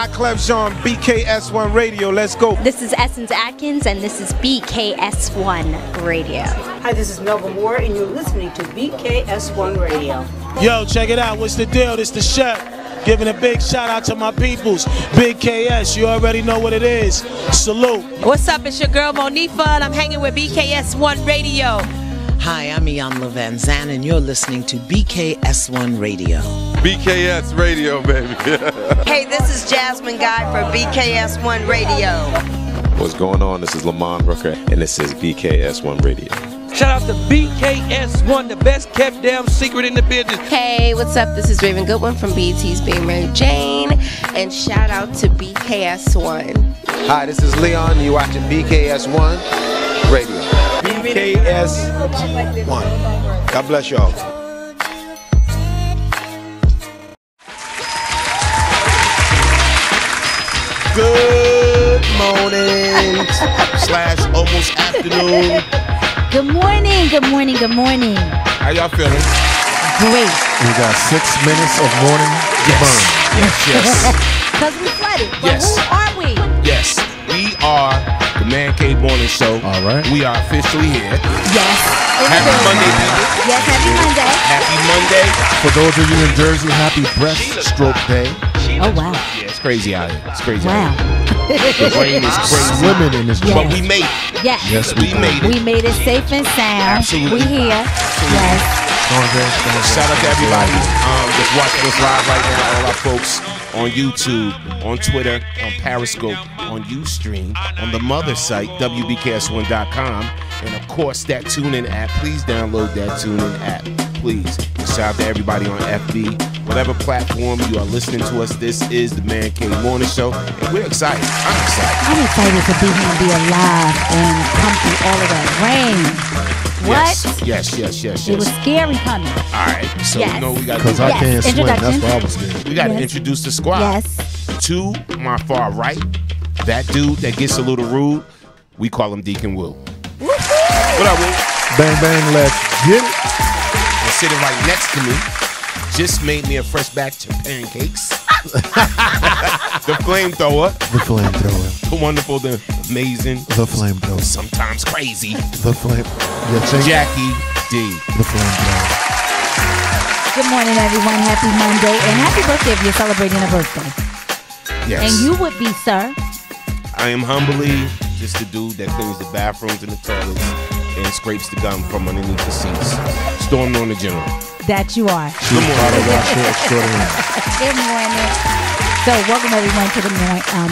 Wyclef Jean, BKS1 Radio. Let's go. This is Essence Atkins, and this is BKS1 Radio. Hi, this is Melba Moore, and you're listening to BKS1 Radio. Yo, check it out. What's the deal? This the chef. Giving a big shout out to my peoples. Big KS, you already know what it is. Salute. What's up? It's your girl Monifa, and I'm hanging with BKS1 Radio. Hi, I'm Iyanla Van Zandt, and you're listening to BKS1 Radio. BKS Radio, baby. Hey, this is Jasmine Guy for BKS1 Radio. What's going on? This is Lamont Brooker, and this is BKS1 Radio. Shout out to BKS1, the best kept damn secret in the business. Hey, what's up? This is Raven Goodwin from BET's Being Mary Jane, and shout out to BKS1. Hi, this is Leon. You're watching BKS1 Radio. BKS1. God bless y'all. Good morning / almost afternoon. Good morning, good morning, good morning. How y'all feeling? Great. We got 6 minutes of morning to burn. Yes. Because we flooded. But Yes. who are we? Yes, we are the Man Cave Morning Show. All right. We are officially here. Yes. Happy Monday, people. Yes, happy Monday. Happy Monday. For those of you in Jersey, happy Breaststroke Day. Oh, wow. Yeah, it's crazy out here. It's crazy Wow. out here. The rain is crazy. Swimming in this Yes. But we made it. Yes. Yes, We made it. We made it safe and sound. Absolutely. We here. Yes. Shout out to everybody that's watching us live right now. All our folks on YouTube, on Twitter, on Periscope, on Ustream, on the mother site, WBKS1.com, and of course that TuneIn app. Please download that TuneIn app. Please. Shout out to everybody on FB. Whatever platform you are listening to us, this is the Man Cave Morning Show, and we're excited. I'm excited. I'm excited to be here and be alive and come through all of that rain. What? Yes. It was scary coming. All right. So Yes. you know we got Because I can't swim. That's Introduction. why I was scared. we got to Yes. introduce the squad. Yes. To my far right, that dude that gets a little rude, we call him Deacon Will. What up, Will? Bang, bang, let's get it. And sitting right next to me, just made me a fresh batch of pancakes. The flamethrower, The flamethrower. the wonderful, the amazing, The flamethrower. sometimes crazy, The flame. Yeah, change Jackie D. The flamethrower. Good morning, everyone. Happy Monday. And happy birthday if you're celebrating a birthday. Yes. And you would be, sir. I am humbly just the dude that cleans the bathrooms and the toilets and scrapes the gum from underneath the seats. Storm on the general. That you are. Good morning. Good morning. So, welcome everyone to the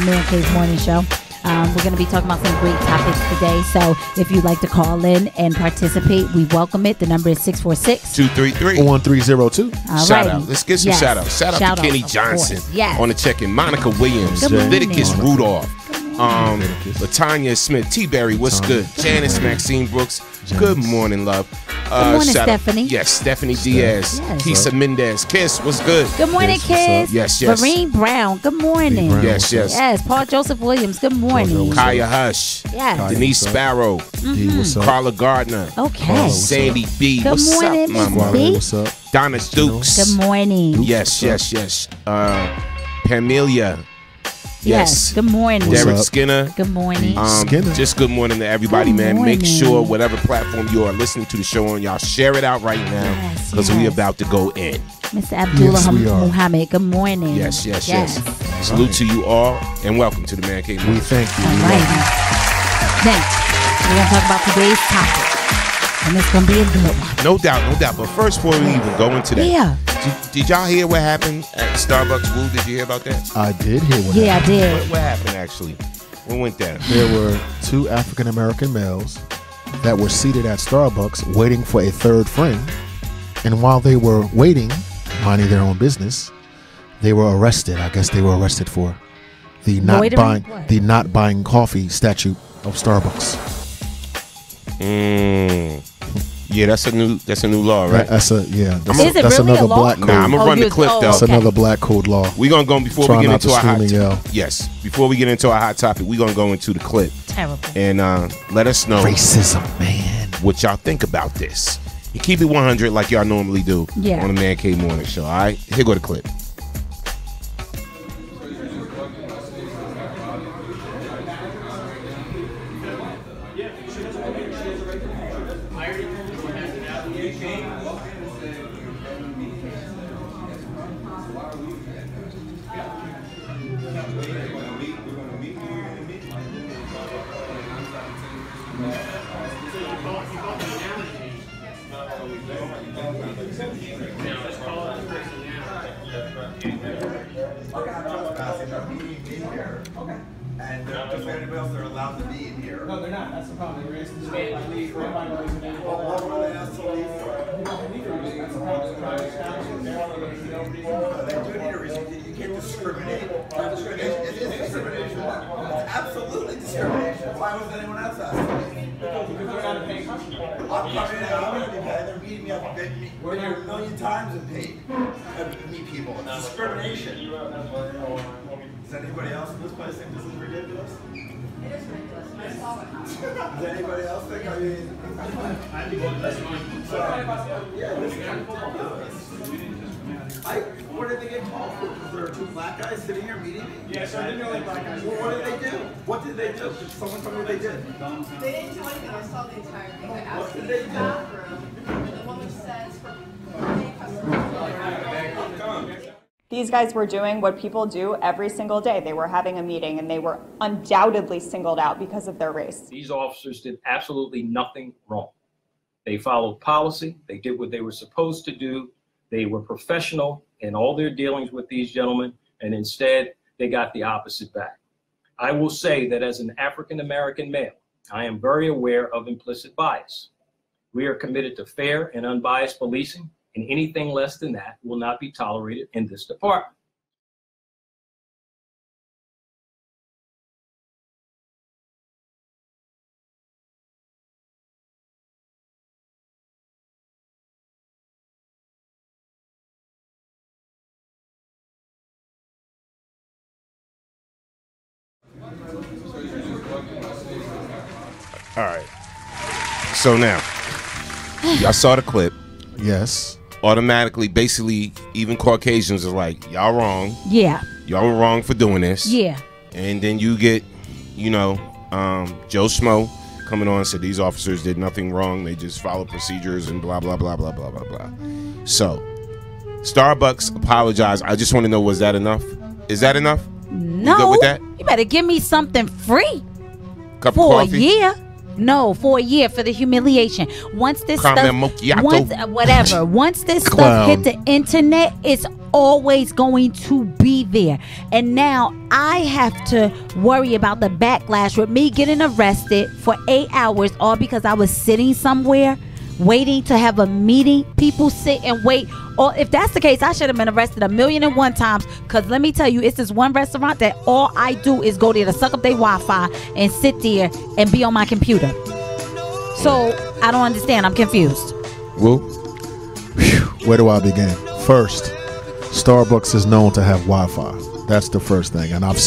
Man Cave Morning Show. We're going to be talking about some great topics today. So, if you'd like to call in and participate, we welcome it. The number is 646-233. 1302. Shout out. Let's get some Yes. shout outs. Shout out to Kenny Johnson Yes. on the check-in. Monica Williams, Good morning. Leviticus Rudolph, Latanya Smith, T-Berry, what's good? Janice Maxine Brooks, good morning, love. Good morning, shout out- Stephanie. Yes, Stephanie Diaz. Yes. Kisa Mendez. Kiss, what's good? Good morning, kids. Yes. Lorene Brown. Good morning. Brown, Yes. Yes. Paul Joseph Williams. Good morning. Kaya Hush. Yes. Denise Sparrow. D, what's up? Carla Gardner. Okay. Sandy B. Good What's morning, up, Miss mama? B. What's up? Donna Dukes. Good morning. Yes. Pamelia. Yes. Good morning. Derek up? Skinner. Good morning. Skinner. Just good morning to everybody, Good man. Make morning. sure whatever platform you are listening to the show on, y'all share it out right now Yes, because we yes. about to go in. Mr. Abdullah Yes, we are. Muhammad. Good morning. Yes. Salute to you all and welcome to the Man Cave. We thank you. All We right. love you. Now, we're going to talk about today's topic. And it's going to be a good one. No doubt. But first, before we even go into that, Yeah. did y'all hear what happened at Starbucks? Woo, did you hear about that? I did hear what Yeah, I happened. did. What happened actually? What went down? There were 2 African American males that were seated at Starbucks waiting for a third friend. And while they were waiting, minding their own business, they were arrested. I guess they were arrested for the not buying coffee statute of Starbucks. Yeah, that's a new law, right? That's Is it that's really another a law? black code. Nah, I'm gonna run the clip though. That's another black code law. We're gonna go before Try we get not into to our hot scream and yell. Yes, before we get into our hot topic, we're gonna go into the clip. Terrible. And let us know Racism, man. what y'all think about this. You keep it 100 like y'all normally do Yeah. on the Man Cave Morning Show. All right, here go the clip. And just anybody else, they're allowed to be in here. No, they're not. That's the problem. They were asked to stay and leave. Everybody knows that. What were they asked to leave for? That's the problem. They do need a reason. You can't discriminate. Discrimination. It is discrimination. It's absolutely discrimination. Why was anyone else asked to leave? Because they're not a paying customer. I'm coming in. I'm going to be paid. They're meeting me up. They've been here a million times and paid. Meet people. It's discrimination. Does anybody else in this place think this is ridiculous? It is ridiculous. Does anybody else think? I mean, what did they get called for? Because there are two black guys sitting here meeting me? Yes, I didn't know they black guys. Well, what did they do? What did they do? Did someone tell me what they did? They didn't do anything. I saw the entire thing. I What asked did in they the do? bathroom, and the woman says for paying customers. These guys were doing what people do every single day. They were having a meeting and they were undoubtedly singled out because of their race. These officers did absolutely nothing wrong. They followed policy. They did what they were supposed to do. They were professional in all their dealings with these gentlemen, and instead they got the opposite back. I will say that as an African-American male, I am very aware of implicit bias. We are committed to fair and unbiased policing, and anything less than that will not be tolerated in this department. All right. So now, y'all saw the clip. Yes. Automatically, basically, even Caucasians are like, y'all wrong. Yeah. Y'all were wrong for doing this. Yeah. And then you get, you know, Joe Schmo coming on and said these officers did nothing wrong. They just followed procedures and blah, blah, blah, blah, blah, blah, blah. So, Starbucks apologized. I just want to know, was that enough? Is that enough? No. You good with that? You better give me something free. Cup for of coffee? A year. No, for a year for the humiliation. Once this stuff, once this stuff hit the internet, it's always going to be there. And now I have to worry about the backlash with me getting arrested for 8 hours, all because I was sitting somewhere waiting to have a meeting. People sit and wait. Or if that's the case, I should have been arrested 1,000,001 times. Because let me tell you, it's this one restaurant that all I do is go there to suck up their Wi-Fi and sit there and be on my computer. So I don't understand. I'm confused. Well, where do I begin? First, Starbucks is known to have Wi-Fi. That's the first thing. And I've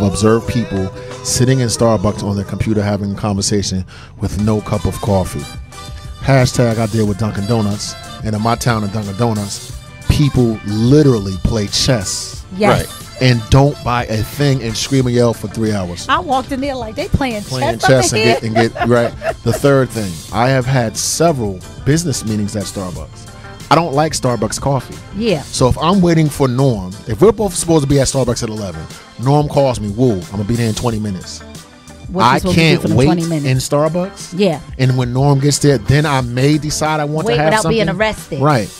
observed people sitting in Starbucks on their computer having a conversation with no cup of coffee. Hashtag I deal with Dunkin' Donuts, and in my town of Dunkin' Donuts, people literally play chess. Yes. Right. And don't buy a thing and scream and yell for 3 hours. I walked in there like they playing chess and get right. The third thing, I have had several business meetings at Starbucks. I don't like Starbucks coffee. Yeah. So if I'm waiting for Norm, if we're both supposed to be at Starbucks at 11, Norm calls me, woo, I'm gonna be there in 20 minutes. I can't wait in Starbucks. Yeah. And when Norm gets there, then I may decide I want to have without something. being arrested. Right.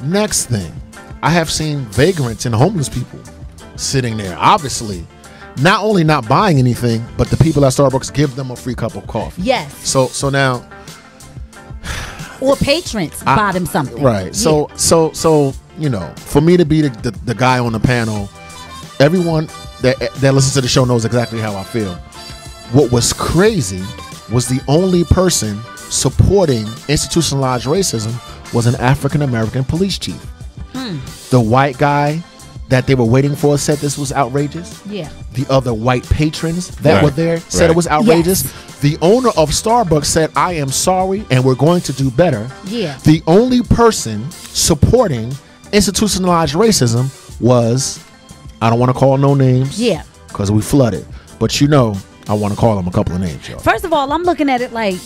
Next thing, I have seen vagrants and homeless people sitting there. Obviously, not only not buying anything, but the people at Starbucks give them a free cup of coffee. Yes. So now, or patrons buy them something. Right. Yeah. So you know, for me to be the guy on the panel, everyone that listens to the show knows exactly how I feel. What was crazy was the only person supporting institutionalized racism was an African-American police chief. The white guy that they were waiting for said this was outrageous. Yeah. The other white patrons that were there said it was outrageous. Yes. The owner of Starbucks said, I am sorry and we're going to do better. Yeah. The only person supporting institutionalized racism was, I don't want to call no names. Yeah. Because we flooded. But you know, I want to call them a couple of names, y'all. First of all, I'm looking at it like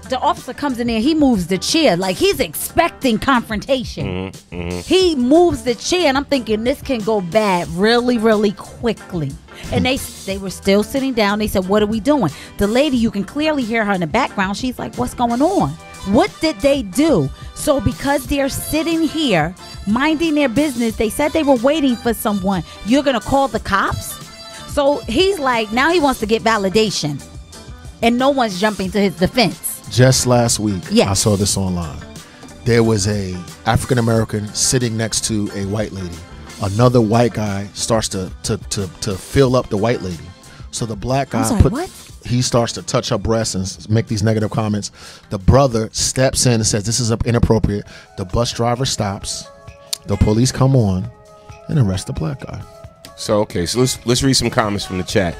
the officer comes in there, he moves the chair like he's expecting confrontation. He moves the chair, and I'm thinking this can go bad really, really quickly. And they were still sitting down. They said, what are we doing? The lady, you can clearly hear her in the background. She's like, what's going on? What did they do? So because they're sitting here minding their business, they said they were waiting for someone. You're going to call the cops? So he's like, now he wants to get validation. And no one's jumping to his defense. Just last week, Yes. I saw this online. There was a African American sitting next to a white lady. Another white guy starts to fill up the white lady. So the black guy he starts to touch her breasts and make these negative comments. The brother steps in and says, this is inappropriate. The bus driver stops. The police come on and arrest the black guy. So okay, so let's read some comments from the chat.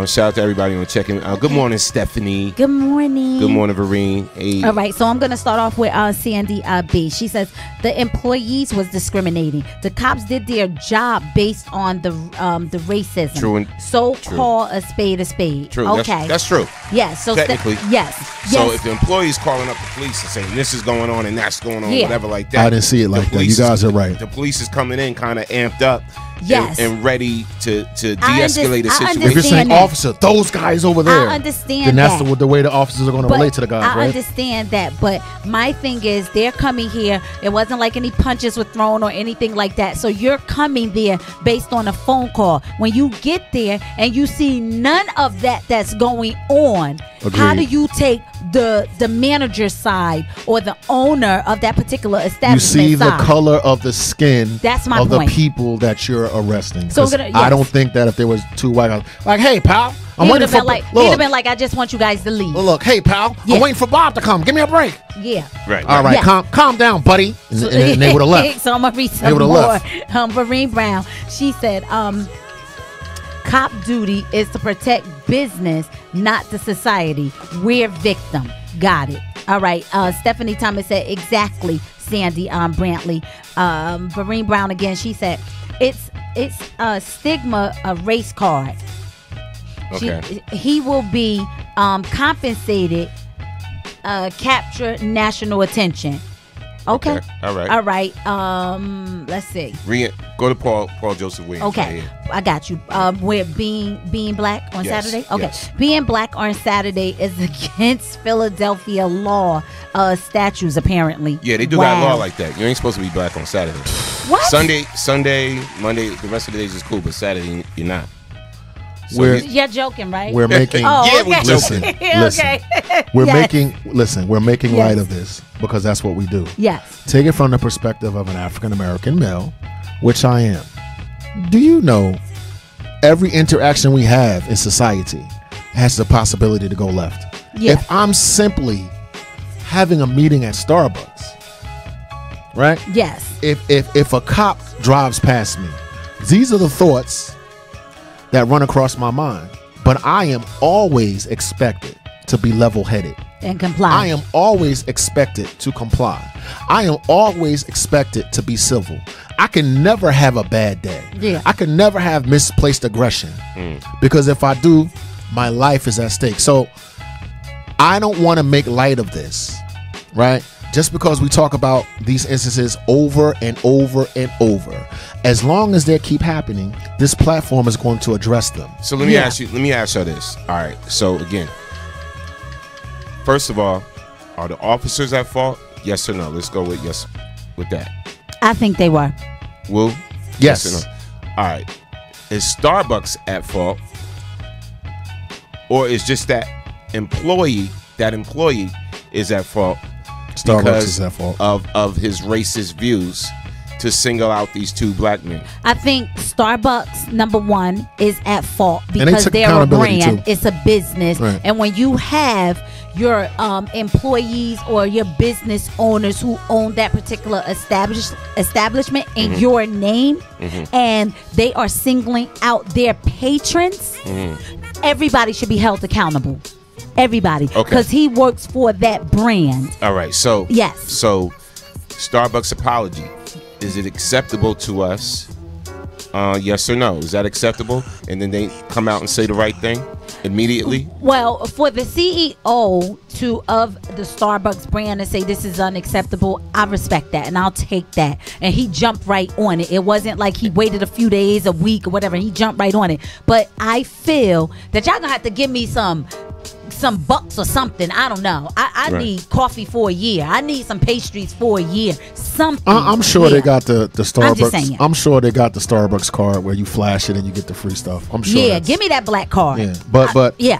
Shout out to everybody on checking. Good morning, Stephanie. Good morning. Good morning, Vereen. Hey. All right, so I'm going to start off with Sandy B. She says the employees was discriminating. The cops did their job based on the racism. True. So call a spade a spade. True. Okay. That's true. Yes. So technically, yes. So if the employee's calling up the police and saying this is going on and that's going on, whatever like that. I didn't see it like that. You guys are right. The police is coming in kind of amped up. Yes. And ready to de-escalate the situation. If you're saying officer, those guys over there, I understand then that's that. the way the officers are going to relate to the guys, I right? understand that, but my thing is they're coming here. It wasn't like any punches were thrown or anything like that. So you're coming there based on a phone call. When you get there and you see none of that's going on, how do you take the manager's side or the owner of that particular establishment You see side? the color of the skin That's my of point. the people that you're arresting. So 'Cause yes. I don't think that if there was two white guys, like, hey, pal, I'm waiting for he'd have been like, I just want you guys to leave. Look, hey, pal, I'm waiting for Bob to come. Give me a break. Yeah. Right. All right, Yeah. calm down, buddy. And they would have left. So I'm gonna read They some would've more. left. Vereen Brown. She said, cop duty is to protect business, not the society. We're victim. Got it. All right. Stephanie Thomas said, exactly, Sandy Brantley. Vereen Brown again. She said, it's a stigma, a race card. Okay. He will be compensated, capture national attention. Okay. All right. All right. Let's see. Go to Paul Joseph Williams. Okay. Right here. I got you. We're being black on Yes, Saturday. Okay. yes. Being black on Saturday is against Philadelphia law statutes. Apparently. Yeah, they do got a law like that. You ain't supposed to be black on Saturday. What? Sunday, Monday, the rest of the days is cool, but Saturday you're not. So You're joking, right? We're making listen. Okay. We're Yes. making Yes. light of this because that's what we do. Yes. Take it from the perspective of an African American male, which I am. Do you know every interaction we have in society has the possibility to go left? Yeah. If I'm simply having a meeting at Starbucks, right? Yes. If a cop drives past me, these are the thoughts that run across my mind. But I am always expected to be level-headed. And comply. I am always expected to comply. I am always expected to be civil. I can never have a bad day. Yeah. I can never have misplaced aggression. Because if I do, my life is at stake. So I don't want to make light of this, right? Just because we talk about these instances over and over and over, as long as they keep happening, this platform is going to address them. So let me ask you this. All right. So again, first of all, are the officers at fault? Yes or no? Let's go with yes with that. I think they were. Will? Yes. or no? All right. Is Starbucks at fault? Or is just that employee is at fault? Starbucks because is at fault. of his racist views to single out these two black men. I think Starbucks, number one, is at fault And they because took they're a accountability, brand. too. It's a business. Right. And when you have your employees or your business owners who own that particular establishment in Mm-hmm. your name, and they are singling out their patrons, everybody should be held accountable. Everybody. Okay. Because he works for that brand. All right. So Yes. So Starbucks apology. Is it acceptable to us? Yes or no? Is that acceptable? And then they come out and say the right thing immediately? Well, for the CEO of the Starbucks brand to say this is unacceptable, I respect that and I'll take that. And he jumped right on it. It wasn't like he waited a few days, a week, or whatever. He jumped right on it. But I feel that y'all gonna have to give me some some bucks or something. I don't know. I Right. need coffee for a year. I need some pastries for a year. Something. I'm sure they got the I'm just saying. Starbucks. I'm sure they got the Starbucks card where you flash it and you get the free stuff. I'm sure. Yeah, that's- give me that black card. Yeah, but yeah.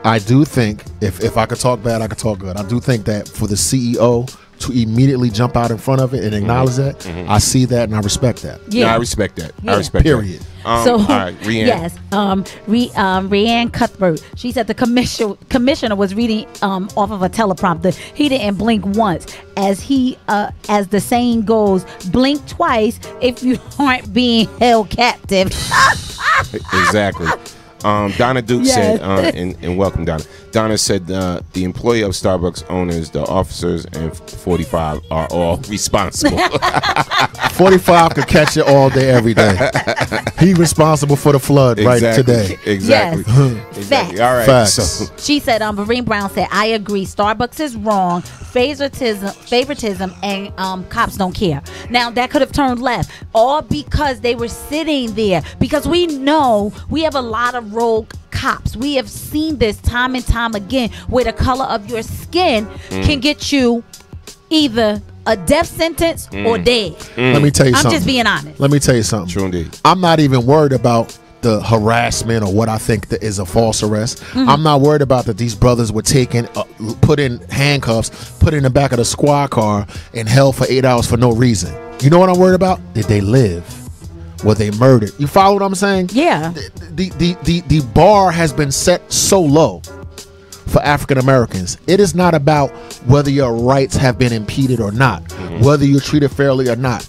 I do think if I could talk bad, I could talk good. I do think that for the CEO to immediately jump out in front of it and acknowledge that, I see that and I respect that. Yeah, I respect that. Yeah. I respect Period. that. So all right, Rianne. yes, Rianne Cuthbert. She said the commissioner was reading off of a teleprompter. He didn't blink once, as the saying goes, blink twice if you aren't being held captive. Exactly. Donna Duke Yes. said, and welcome, Donna. Donna said the employee of Starbucks owners, the officers, and 45 are all responsible. 45 could catch it all day, every day. He responsible for the flood right today. Exactly. Yes. Exactly. All right. Facts. So, She said, Vereen Brown said, I agree. Starbucks is wrong. Favoritism, and cops don't care. Now, that could have turned left, all because they were sitting there. Because we know we have a lot of rogue cops. We have seen this time and time again, where the color of your skin can get you either a death sentence or dead. Let me tell you something. I'm just being honest. Let me tell you something. True indeed. I'm not even worried about the harassment or what I think that is a false arrest. I'm not worried about that these brothers were taken, put in handcuffs, put in the back of the squad car, and held for 8 hours for no reason. You know what I'm worried about? Did they live? Were they murdered? You follow what I'm saying? Yeah. The bar has been set so low for African Americans. It is not about whether your rights have been impeded or not, whether you're treated fairly or not.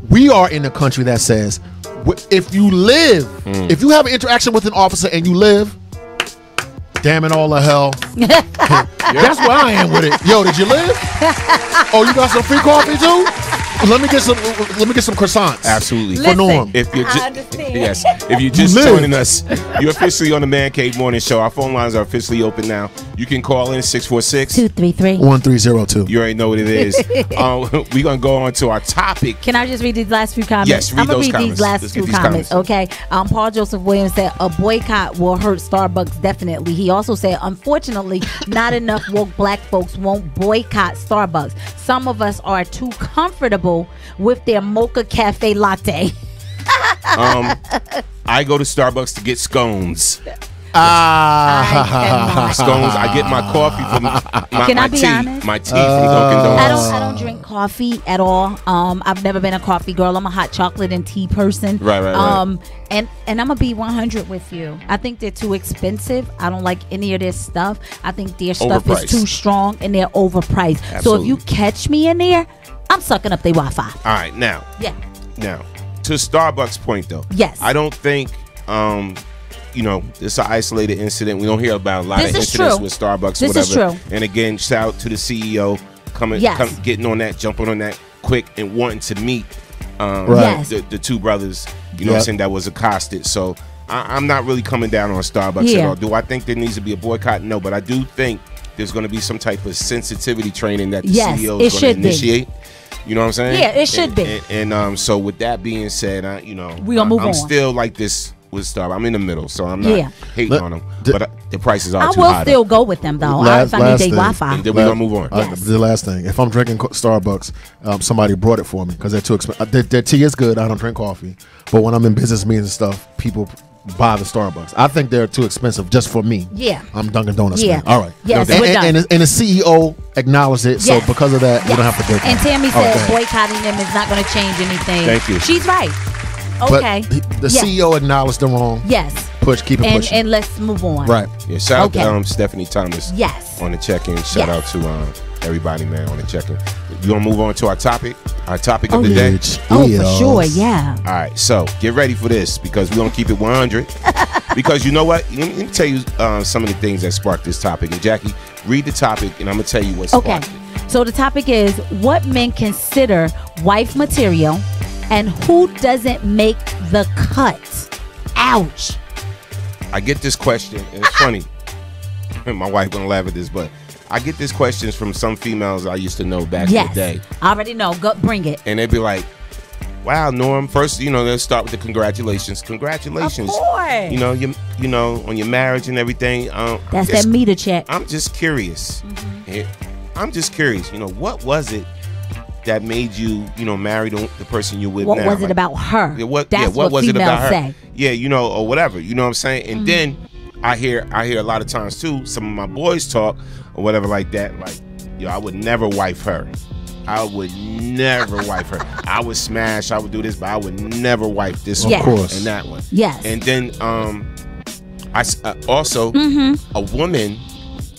We are in a country that says, if you live, if you have an interaction with an officer and you live, damn it all to hell. That's where I am with it. Yo, did you live? Oh, you got some free coffee too? Let me get some croissants. Absolutely. For Norm. If you're I understand. yes, if you're just joining us, you're officially on the Man Cave Morning Show. Our phone lines are officially open now. You can call in 646-233. 1302. You already know what it is. We're gonna go on to our topic. Can I just read these last few comments? Yes, read I'm gonna those read comments. these last Let's few get these comments. Okay. Paul Joseph Williams said a boycott will hurt Starbucks definitely. He also said, unfortunately, not enough woke black folks won't boycott Starbucks. Some of us are too comfortable with their mocha cafe latte. I go to Starbucks to get scones. Scones. I get my coffee from Can I my be tea. honest? My tea from Dunkin' Donuts. I don't drink coffee at all. I've never been a coffee girl. I'm a hot chocolate and tea person. Right. And I'm gonna be 100 with you. I think they're too expensive. I don't like any of their stuff. I think their stuff Overpriced. is too strong and they're overpriced. Absolutely. So if you catch me in there, I'm sucking up their Wi-Fi. All right, now. Yeah. Now, to Starbucks' point though. Yes. I don't think it's an isolated incident. We don't hear about a lot of incidents with Starbucks or whatever. This is true. And again, shout out to the CEO getting on that, jumping on that quick and wanting to meet the two brothers, you know what I'm saying, that was accosted. So I'm not really coming down on Starbucks at all. Do I think there needs to be a boycott? No, but I do think there's going to be some type of sensitivity training that the CEO is going to initiate. You know what I'm saying? Yeah, it should be. And so with that being said, we gonna move on. I'm still like this with Starbucks. I'm in the middle, so I'm not hating on them. But the prices are too high. I will still go with them though. If I need their Wi-Fi. And then we're gonna move on. The last thing, if I'm drinking Starbucks, somebody brought it for me because they're too expensive. Their tea is good. I don't drink coffee, but when I'm in business meetings and stuff, people buy the Starbucks. I think they're too expensive just for me. Yeah, I'm Dunkin' Donuts. Yeah. Man. All right. Yes, and, we're done. and the CEO acknowledged it, so because of that, we don't have to drink. And Tammy All right, said boycotting them is not going to change anything. Thank you. She's right. Okay. But the CEO acknowledged the wrong. Yes. Keep it pushing. And let's move on. Right. Yeah. Shout out to Stephanie Thomas. Yes. On the check-in. Shout out to everybody, man, on the check-in. You want to move on to our topic? Our topic of the day. For sure. Yeah. All right. So get ready for this because we're gonna keep it 100. Because you know what? Let me tell you some of the things that sparked this topic. And Jackie, read the topic, and I'm gonna tell you what sparked it. So the topic is what men consider wife material and who doesn't make the cut. Ouch. I get this question, and it's funny. My wife gonna laugh at this, but I get these questions from some females I used to know back in the day. I already know. Go bring it. And they'd be like, wow, Norm. First, let's start with the congratulations. Congratulations. Of course. You know, on your marriage and everything. That's that meter check. I'm just curious. I'm just curious. What was it that made you, marry the person you with what now? What was it about her? What That's was it about her? Say. Yeah, or whatever. You know what I'm saying? And then I hear a lot of times too, some of my boys talk or whatever like that, like, I would never wife her. I would never wife her. I would smash, I would do this, but I would never wife this one and that one. Yes. And then I also a woman,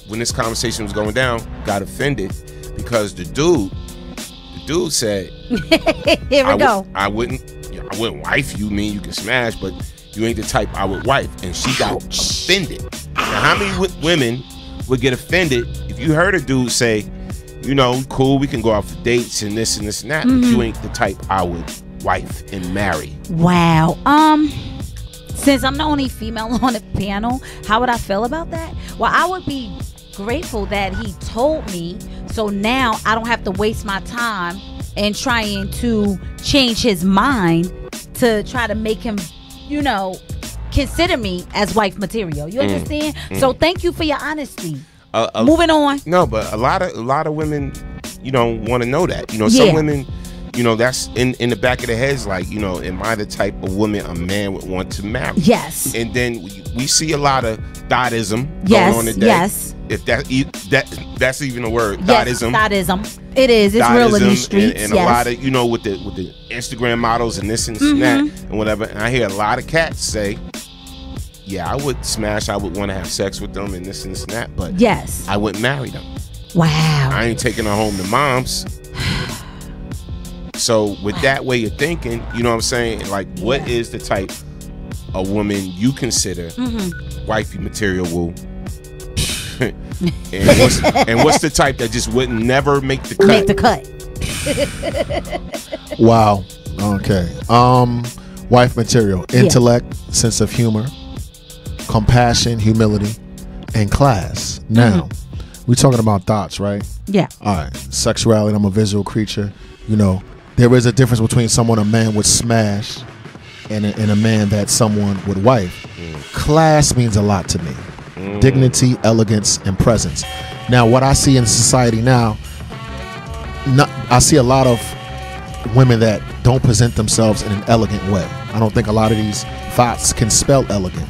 when this conversation was going down, got offended because the dude said, Here we go. I wouldn't wife you. Mean you can smash, but you ain't the type I would wife. And she got offended. Now, how many women would get offended if you heard a dude say, cool, we can go out for dates and this and that, but you ain't the type I would wife and marry? Wow. Since I'm the only female on the panel, how would I feel about that? Well, I would be grateful that he told me, so now I don't have to waste my time in trying to change his mind to try to make him, consider me as wife material. You understand? So thank you for your honesty. Moving on. No, but a lot of women, want to know that. Some women, that's in the back of their heads, like, am I the type of woman a man would want to marry? Yes. And then we see a lot of thotism going on today. Yes. If that's even a word, yes, thotism. Thotism. It is. It's real in these streets. And a lot of, with the Instagram models and this and that and whatever. And I hear a lot of cats say, yeah, I would smash, I would want to have sex with them and this and that, but yes, I wouldn't marry them. Wow. I ain't taking her home to mom's. So with that way of thinking, you know what I'm saying? Like, what is the type of woman you consider wifey material? Woo? and what's the type that just wouldn't never make the cut? Make the cut. Wow. Okay. Wife material: intellect, sense of humor, compassion, humility, and class. Now, we're talking about thoughts, right? Yeah. All right. Sexuality. I'm a visual creature. There is a difference between someone a man would smash and a man that someone would wife. Class means a lot to me. Dignity, elegance, and presence. Now, what I see in society now, I see a lot of women that don't present themselves in an elegant way. I don't think a lot of these thoughts can spell elegant.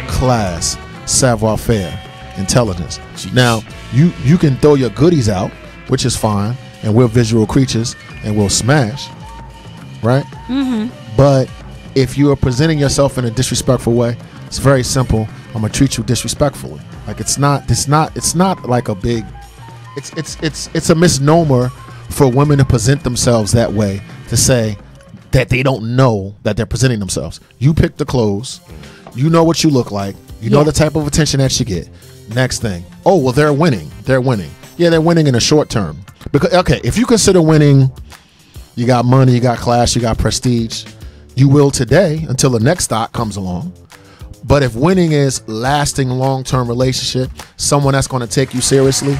Class, savoir-faire, intelligence. Jeez. Now, you can throw your goodies out, which is fine, and we're visual creatures, and we'll smash, right? But if you are presenting yourself in a disrespectful way, it's very simple. I'm gonna treat you disrespectfully. Like it's not like a big. It's a misnomer for women to present themselves that way, to say that they don't know that they're presenting themselves. You pick the clothes, you know what you look like, you know the type of attention that you get. Next thing, oh well, they're winning. Yeah, they're winning in the short term. Because if you consider winning, you got money, you got class, you got prestige, you will today until the next stock comes along. But if winning is lasting long-term relationship, someone that's going to take you seriously,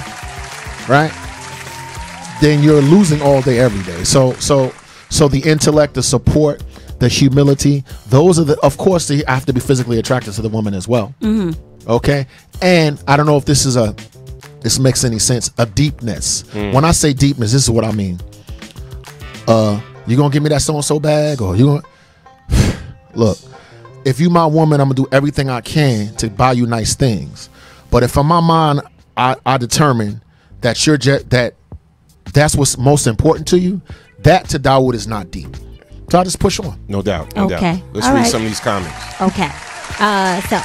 right? Then you're losing all day, every day. So the intellect, the support, the humility, those are of course, they have to be physically attracted to the woman as well. Okay. And I don't know if this makes any sense. A deepness. When I say deepness, this is what I mean. You gonna give me that so-and-so bag, or you gonna look? If you my woman, I'm gonna do everything I can to buy you nice things. But if in my mind I determine that that's what's most important to you, that to Dawood is not deep. So I just push on. No doubt. Okay. Let's read some of these comments. Okay. So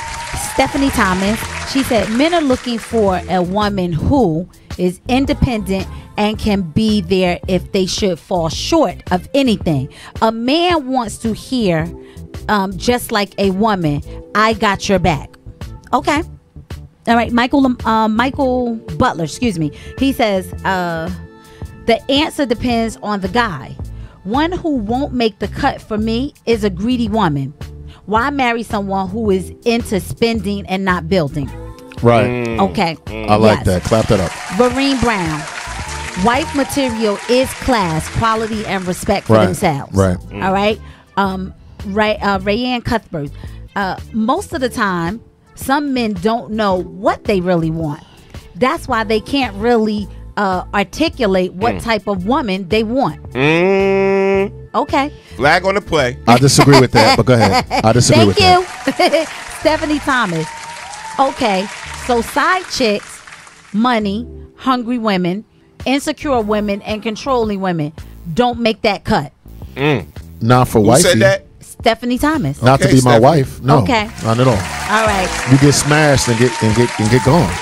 Stephanie Thomas, she said, men are looking for a woman who is independent and can be there if they should fall short of anything. A man wants to hear, just like a woman, I got your back. Okay. All right. Michael Butler, he says, the answer depends on the guy. One who won't make the cut for me is a greedy woman. Why marry someone who is into spending and not building? Right. Okay. I like that. Clap that up. Vereen Brown. Wife material is class, quality, and respect for themselves. Right. All right. Rayanne Cuthbert. Most of the time, some men don't know what they really want. That's why they can't really articulate what type of woman they want. Okay. Flag on the play. I disagree with that, but go ahead. I disagree with that. Thank you. Stephanie Thomas. Okay. So side chicks, money, hungry women, insecure women, and controlling women don't make that cut. Not for wifey. Who said that? Stephanie Thomas. Not to be my wife. No. Okay. Not at all. All right. You get smashed and get gone.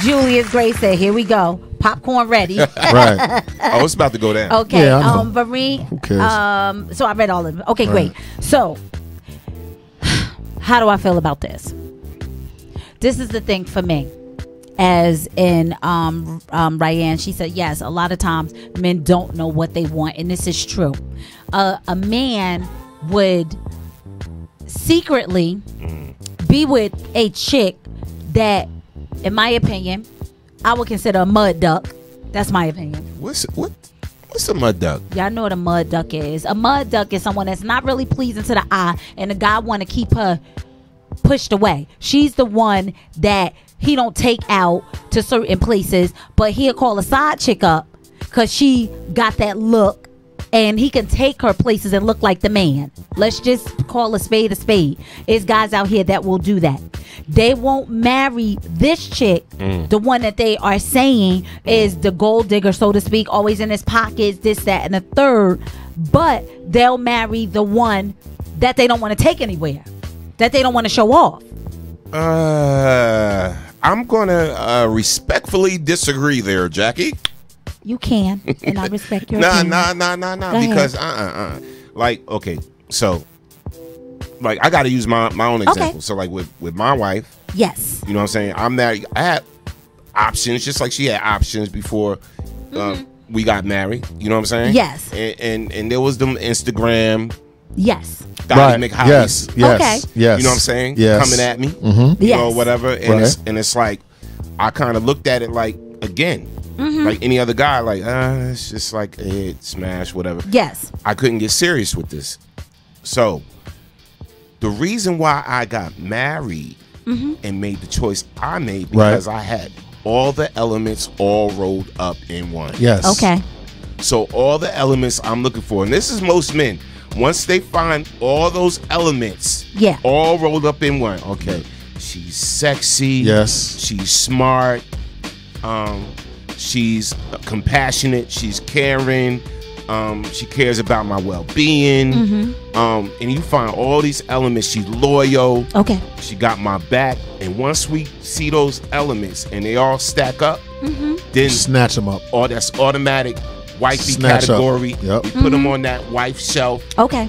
Julius Gray said, "Here we go. Popcorn ready." Right. Oh, it's about to go down. Okay. Yeah, I know. Vareen. Who cares? So I read all of them. Okay, Right. great. So, how do I feel about this? This is the thing for me. As in Ryan, she said, yes, a lot of times men don't know what they want, and this is true. A man would secretly be with a chick that, in my opinion, I would consider a mud duck. That's my opinion. What's a mud duck? Y'all know what a mud duck is. A mud duck is someone that's not really pleasing to the eye, and the guy want to keep her pushed away. She's the one that he don't take out to certain places, but he'll call a side chick up because she got that look, and he can take her places and look like the man. Let's just call a spade a spade. There's guys out here that will do that. They won't marry this chick, the one that they are saying is the gold digger, so to speak, always in his pockets, this, that, and the third, but they'll marry the one that they don't want to take anywhere, that they don't want to show off. I'm gonna respectfully disagree there, Jackie. You can, and I respect your Nah, opinion. Go because ahead. like, okay, so like I gotta use my own example. Okay. So like with my wife, Yes. you know what I'm saying? I'm married. I had options just like she had options before we got married. You know what I'm saying? Yes. And there was them Instagram Yes. guys make hobbies. Yes. Okay. Yes. You know what I'm saying? Yes. Coming at me. Mm-hmm. You know, Yes. whatever. And Right. it's like I kind of looked at it like again. Like any other guy, like it's just like a hit, smash, whatever. Yes. I couldn't get serious with this. So the reason why I got married and made the choice I made because I had all the elements all rolled up in one. Yes. Okay. So all the elements I'm looking for, and this is most men, once they find all those elements all rolled up in one. Okay, she's sexy. Yes. She's smart. She's compassionate. She's caring. She cares about my well-being. And you find all these elements. She's loyal. Okay. She got my back. And once we see those elements and they all stack up, then Snatch them up. all that's automatic wifey Snatch up. category. Yep. We put them on that wife shelf. Okay.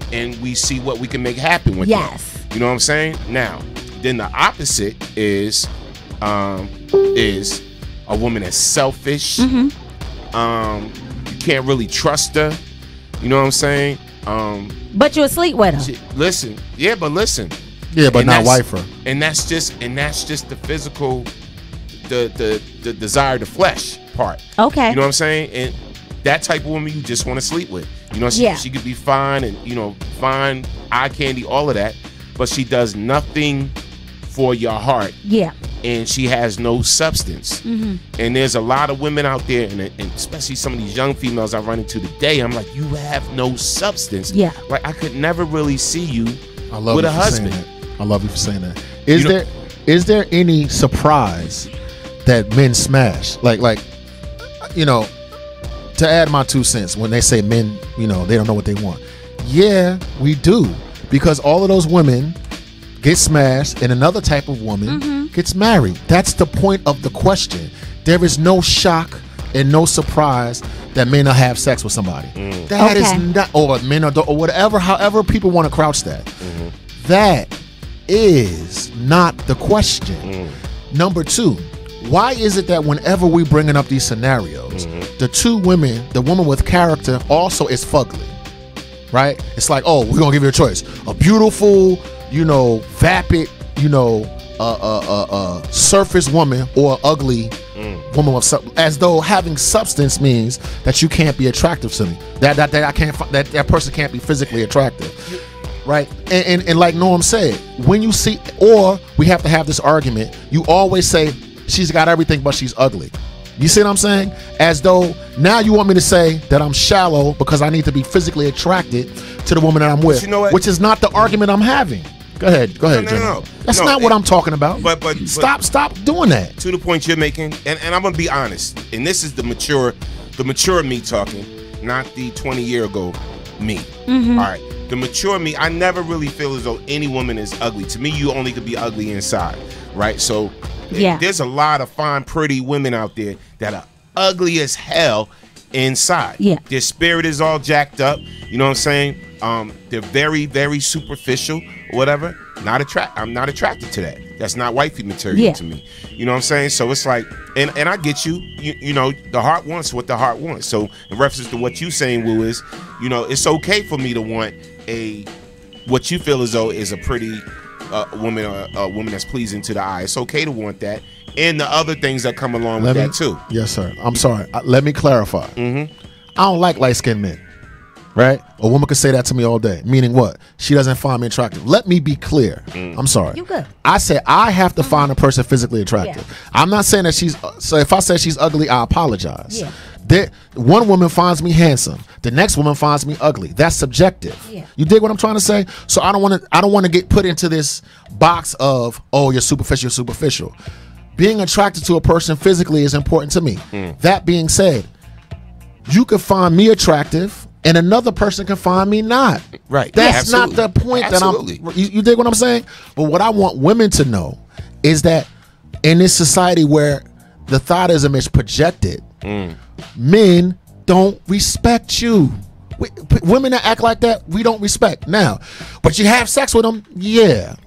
And we see what we can make happen with them. Yes. You know what I'm saying? Now, then the opposite is a woman that's selfish. You can't really trust her. You know what I'm saying? But you asleep with her. Listen. Yeah, but Yeah, but And not that's- wife her. And that's just the physical, the desire, the flesh part. Okay. You know what I'm saying? And that type of woman you just want to sleep with. You know, she could be fine and, you know, fine, eye candy, all of that. But she does nothing for your heart. Yeah. And she has no substance. And there's a lot of women out there, and especially some of these young females I run into today, I'm like, you have no substance. Yeah. Like, I could never really see you I love with you a for saying husband. that. I love you for saying that. Is there any surprise that men smash? Like, you know, to add my 2 cents, when they say men, you know, they don't know what they want. Yeah, we do. Because all of those women get smashed and another type of woman gets married. That's the point of the question. There is no shock and no surprise that men will have sex with somebody. That is not, or men or whatever, however people want to crouch that. That is not the question. Number 2, why is it that whenever we bringing up these scenarios, the two women, the woman with character also is fugly, right? It's like, oh, we're gonna give you a choice: a beautiful, you know, vapid, you know, surface woman, or ugly, Woman with as though having substance means that you can't be attractive to me. That I can't. That person can't be physically attractive. Right, and like Norm said, when you see, or we have to have this argument, you always say she's got everything but she's ugly. You see what I'm saying? As though now you want me to say that I'm shallow because I need to be physically attracted to the woman that I'm with, which is not the argument I'm having. Go ahead, No. That's not what I'm talking about. But stop doing that. To the point you're making, and I'm gonna be honest, and this is the mature me talking, not the 20-year-ago me. All right. The mature me, I never really feel as though any woman is ugly. To me, you only could be ugly inside, right? So there's a lot of fine, pretty women out there that are ugly as hell inside. Yeah. Their spirit is all jacked up. You know what I'm saying? They're very, very superficial or whatever. I'm not attracted to that. That's not wifey material to me. You know what I'm saying? So it's like, and I get you. You know, the heart wants what the heart wants. So in reference to what you saying, Wu, is, you know, it's okay for me to want what you feel as though is a pretty woman, or a woman that's pleasing to the eye. It's okay to want that, and the other things that come along with that too. Yes, sir. I'm sorry. Let me clarify. I don't like light-skinned men. Right? A woman could say that to me all day. Meaning what? She doesn't find me attractive. Let me be clear. I'm sorry. You good. I said I have to find a person physically attractive. I'm not saying that she's. So if I say she's ugly, I apologize. One woman finds me handsome. The next woman finds me ugly. That's subjective. You dig what I'm trying to say? So I don't want to get put into this box of, oh, you're superficial. Being attracted to a person physically is important to me. That being said, you could find me attractive and another person can find me not. Right. That's not the point that you dig what I'm saying? But what I want women to know is that in this society where the thoughtism is projected, men don't respect you. Women that act like that, we don't respect. Now, but you have sex with them,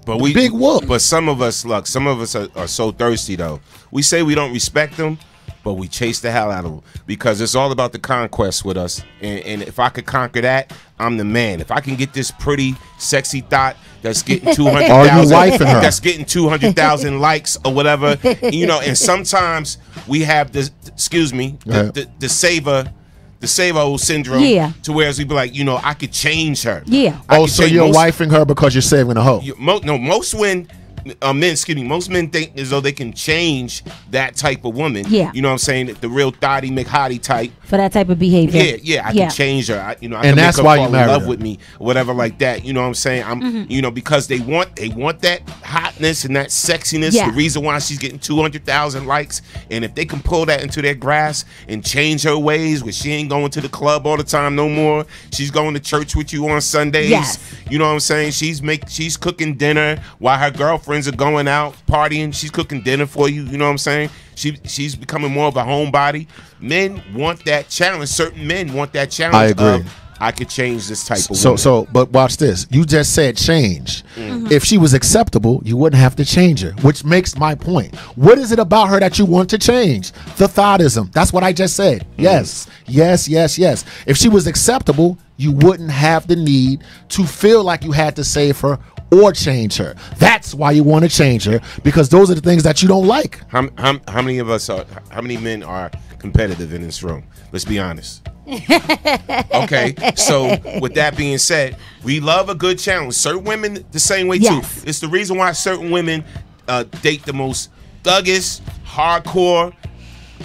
but big whoop. But some of us are so thirsty though. We say we don't respect them, but we chase the hell out of them because it's all about the conquest with us. And if I could conquer that, I'm the man. If I can get this pretty, sexy thought that's getting 200,000, that's getting 200,000 likes or whatever, you know. And sometimes we have this, the Savo syndrome, to where we be like, you know, I could change her. So you're wifing her because you're saving a hoe. Most men think as though they can change that type of woman. You know what I'm saying? The real thotty McHottie type. For that type of behavior. I can change her. I can and that's make her why fall you married in love her. with me, or whatever like that. You know what I'm saying? You know, because they want that hotness and that sexiness. The reason why she's getting 200,000 likes, and if they can pull that into their grasp and change her ways, where she ain't going to the club all the time no more, she's going to church with you on Sundays. You know what I'm saying? She's cooking dinner while her girlfriends are going out partying. She's cooking dinner for you. You know what I'm saying? She's becoming more of a homebody. Men want that challenge. Certain men want that challenge. I agree. I could change this type of woman. But watch this. You just said change. If she was acceptable, you wouldn't have to change her, which makes my point. What is it about her that you want to change? The thoughism. That's what I just said. Yes. If she was acceptable, you wouldn't have the need to feel like you had to save her or change her. That's why you want to change her, because those are the things that you don't like. How many men are competitive in this room? Let's be honest. Okay, so with that being said, we love a good challenge. Certain women the same way too. It's the reason why certain women date the most thuggish, hardcore,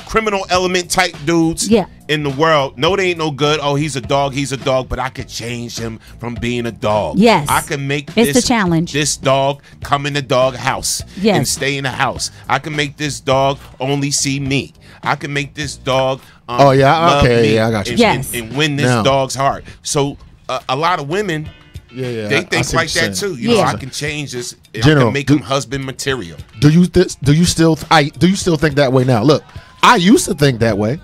criminal element type dudes in the world. No, they ain't no good. Oh, he's a dog, but I could change him from being a dog. I can make the challenge. This dog come in the dog house and stay in the house. I can make this dog only see me. I can make this dog love me I got you. And win this dog's heart. So a lot of women, they think like that too. You know, I can change this. General, I can make him husband material. Do you still think that way now? Look, I used to think that way.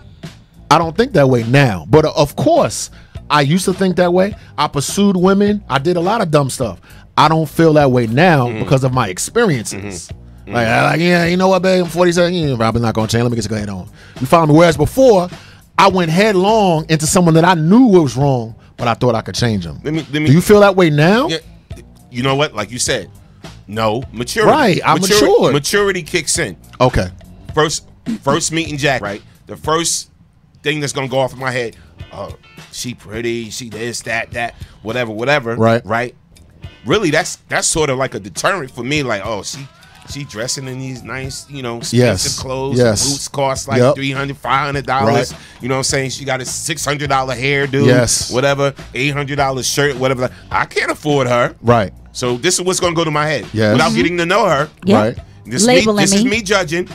I don't think that way now. But of course, I used to think that way. I pursued women. I did a lot of dumb stuff. I don't feel that way now because of my experiences. Like, you know what, babe? I'm 47. You're probably not going to change. Let me get you go ahead on. You found me. Whereas before, I went headlong into someone that I knew was wrong, but I thought I could change them. Do you feel that way now? Yeah, you know what? Like you said, no, maturity. Right, I'm matured. Maturity kicks in. Okay. First First meeting Jack, right? The first thing that's gonna go off in my head, oh, she pretty, she this, that, whatever. Right. Really, that's sort of like a deterrent for me. Like, oh, she dressing in these nice, expensive clothes. Yes. Boots cost like $300, $500. Right. You know what I'm saying? She got a $600 hairdo. Yes. Whatever, $800 shirt, whatever. I can't afford her. Right. So this is what's gonna go to my head. Yes. Without getting to know her. Yep. Right. This is me judging.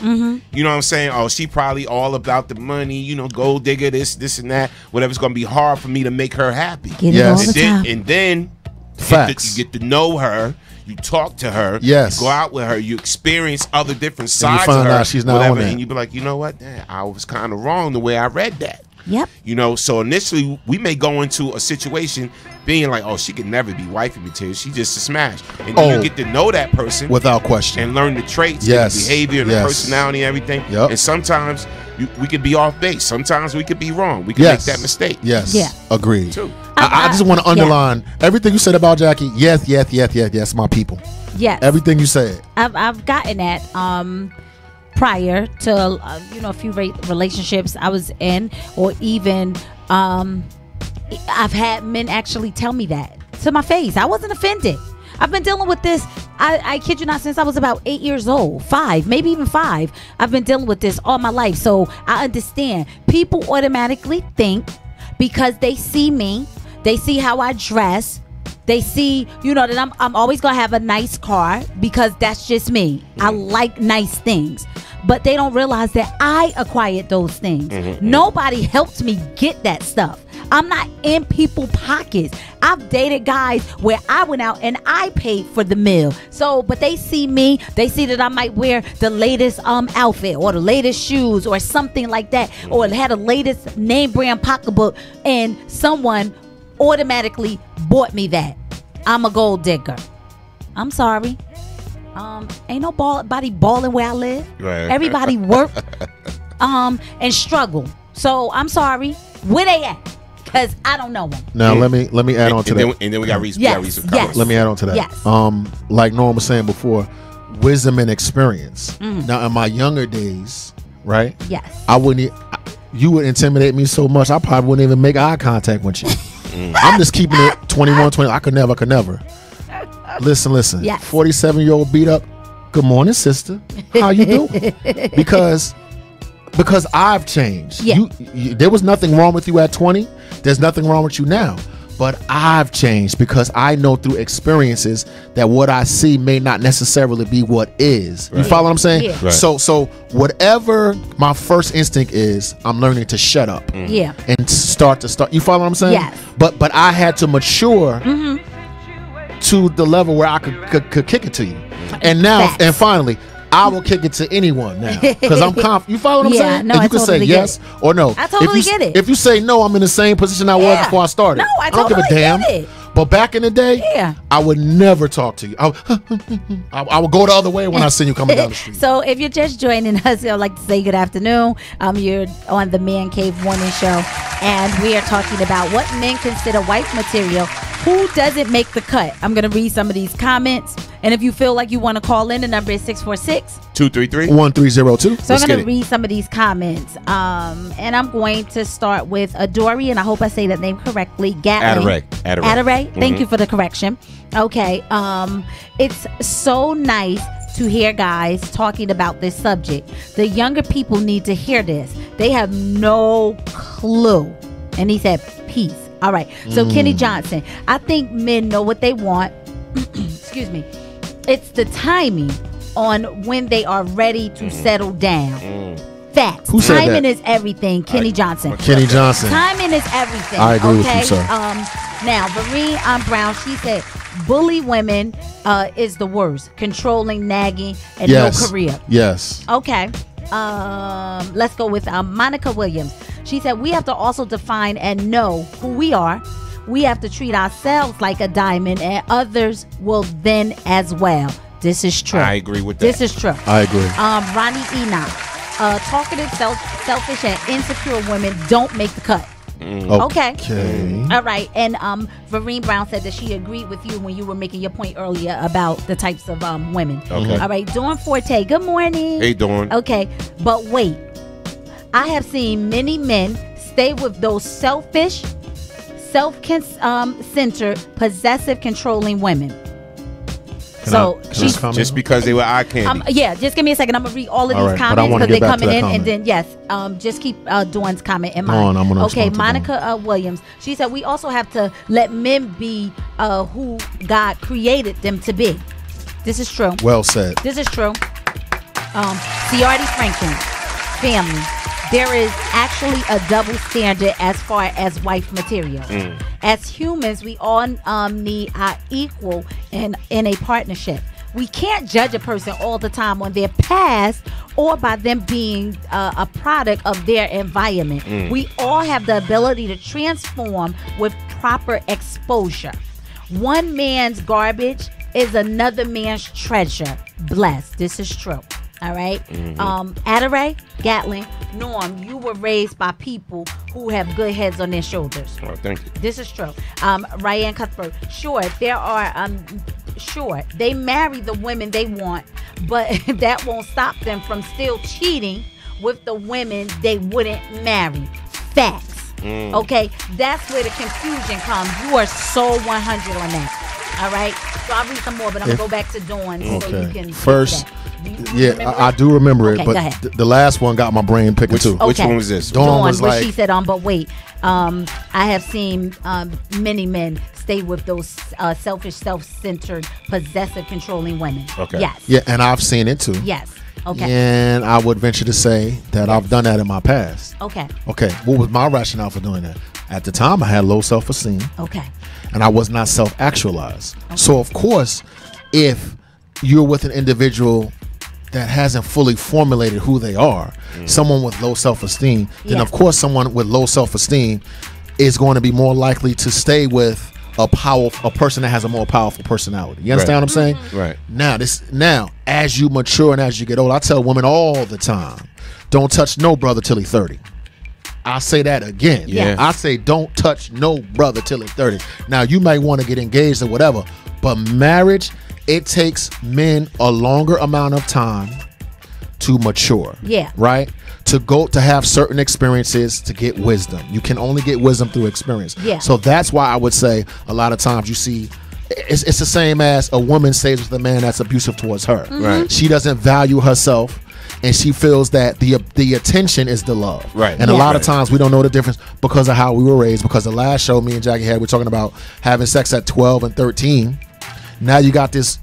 You know what I'm saying? Oh, she probably all about the money, gold digger, this and that. Whatever's gonna be hard for me to make her happy. Get it all the time. And then Facts. you get to know her, you talk to her, Yes. you go out with her, you experience other different And sides you of find her, out she's not whatever, on that. and you be like, you know what? I was kind of wrong the way I read that. Yep. So initially we may go into a situation being like, oh, she could never be wifey material. She just a smash. And then you get to know that person without question and learn the traits, Yes. and the behavior, and the Yes. personality, and everything. Yep. And sometimes we could be off base. Sometimes we could be wrong. We could Yes. make that mistake. Yes. Yeah. Agreed. Too. I just want to underline everything you said about Jackie. Yes, my people. Yes. Everything you said. I've gotten that prior to a few relationships I was in, or even I've had men actually tell me that to my face. I wasn't offended. I've been dealing with this, I kid you not, since I was about 8 years old, 5, maybe even 5. I've been dealing with this all my life. So I understand. People automatically think because they see me, they see how I dress, they see, that I'm always going to have a nice car because that's just me. I like nice things. But they don't realize that I acquired those things. Nobody helped me get that stuff. I'm not in people's pockets. I've dated guys where I went out and I paid for the meal. So, but they see me, they see that I might wear the latest outfit or the latest shoes or something like that, or had the latest name brand pocketbook, and someone automatically bought me that. I'm a gold digger. I'm sorry. Ain't nobody balling where I live. Right. Everybody work and struggle. So I'm sorry. Where they at? Because I don't know them. Now let me add on to that. And then we got reason. Yes. Let me add on to that. Yes. Like Norm was saying before, wisdom and experience. Now in my younger days, right? Yes. You would intimidate me so much, I probably wouldn't even make eye contact with you. I'm just keeping it 21, 20. I could never. Listen. Yes. 47-year-old beat up. Good morning, sister. How you doing? Because I've changed. Yeah. You, there was nothing wrong with you at 20. There's nothing wrong with you now. But I've changed because I know through experiences that what I see may not necessarily be what is. Right. You follow what I'm saying? Yeah. Right. So whatever my first instinct is, I'm learning to shut up. Yeah. And start. You follow what I'm saying? Yes. But I had to mature to the level where I could kick it to you. And now, Facts. and finally, I will kick it to anyone now because I'm confident. You follow what I'm Yeah, saying? no, And I you can totally say get yes it. or no. I totally get it. If you say no, I'm in the same position I was Yeah. before I started. No, I don't give a totally damn. get it. But back in the day, Yeah. I would never talk to you. I would go the other way when I see you coming down the street. So if you're just joining us, I'd like to say good afternoon. You're on the Man Cave Morning Show, and we are talking about what men consider wife material. Who doesn't make the cut? I'm going to read some of these comments, and if you feel like you want to call in, the number is 646-233-1302. 1302. So I'm going to read some of these comments, and I'm going to start with Adori, and I hope I say that name correctly. Adare. Thank you for the correction. Okay. It's so nice to hear guys talking about this subject. The younger people need to hear this. They have no clue. And he said, peace. All right. So Kenny Johnson, I think men know what they want. Excuse me. It's the timing on when they are ready to settle down. Facts. Who said Timing that? is everything. Kenny Johnson. Kenny Johnson. Timing is everything. I agree with you, sir. Now, Vereen Brown, she said, bully women is the worst. Controlling, nagging, and no career. Yes. Okay. Let's go with Monica Williams. She said, we have to also define and know who we are. We have to treat ourselves like a diamond, and others will then as well. This is true. I agree with that. This is true. I agree. Ronnie Enoch. Talkative, selfish, and insecure women don't make the cut. Okay. All right. And Vereen Brown said that she agreed with you when you were making your point earlier about the types of women. Okay. All right. Dawn Forte, good morning. Hey, Dawn. Okay. But wait. I have seen many men stay with those selfish, self-centered, possessive, controlling women. Just because they were eye candy. Yeah, just give me a second. I'm gonna read all of All these right, but I comments wanna because get they're back to coming that in, and comment. then yes, just keep Dawn's comment in Dawn, mind. I'm gonna Okay, respond to Monica Williams. She said we also have to let men be who God created them to be. This is true. Well said. This is true. Ciardi Franklin, family. There is actually a double standard as far as wife material. As humans, we all need our equal in a partnership. We can't judge a person all the time on their past or by them being a product of their environment. We all have the ability to transform with proper exposure. One man's garbage is another man's treasure. Bless. This is true. All right. Adare Gatlin, Norm, you were raised by people who have good heads on their shoulders. Oh, thank you. This is true. Ryan Cuthbert, sure, there are sure, they marry the women they want, but that won't stop them from still cheating with the women they wouldn't marry. Facts. Okay, that's where the confusion comes. You are so 100 on that. All right, so I'll read some more, but I'm gonna go back to Dawn so you can first. You I do remember Okay, it, go but ahead. the last one got my brain picking too. Which one was this? Dawn was where like, she said, but wait, I have seen many men stay with those selfish, self-centered, possessive, controlling women. Okay. Yes. yeah, and I've seen it too. Yes. Okay. And I would venture to say that I've done that in my past. Okay. Okay, what was my rationale for doing that? At the time, I had low self-esteem. Okay. And I was not self-actualized. So, of course, if you're with an individual that hasn't fully formulated who they are, someone with low self-esteem, then of course someone with low self-esteem is going to be more likely to stay with a person that has a more powerful personality. You understand what I'm saying? Right. Now, as you mature and as you get older, I tell women all the time, don't touch no brother till he's 30. I say that again. Yeah. I say don't touch no brother till he's 30. Now, you might want to get engaged or whatever, but marriage, it takes men a longer amount of time to mature. Yeah. Right? To have certain experiences to get wisdom. You can only get wisdom through experience. Yeah. So that's why I would say a lot of times you see it's the same as a woman stays with a man that's abusive towards her. Right. She doesn't value herself, and she feels that the attention is the love. Right. And a lot of times we don't know the difference because of how we were raised. Because the last show me and Jackie had, we're talking about having sex at 12 and 13. Now you got this,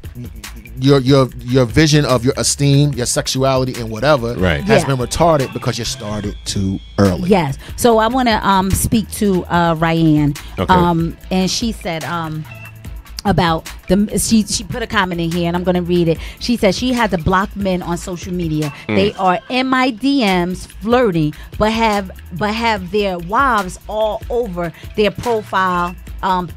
your vision of your esteem, your sexuality, and whatever has been retarded because you started too early. Yes. So I want to speak to Ryan. Okay. And she said about she put a comment in here, and I'm going to read it. She said she had to block men on social media. They are in my DMs flirting, but have their wives all over their profile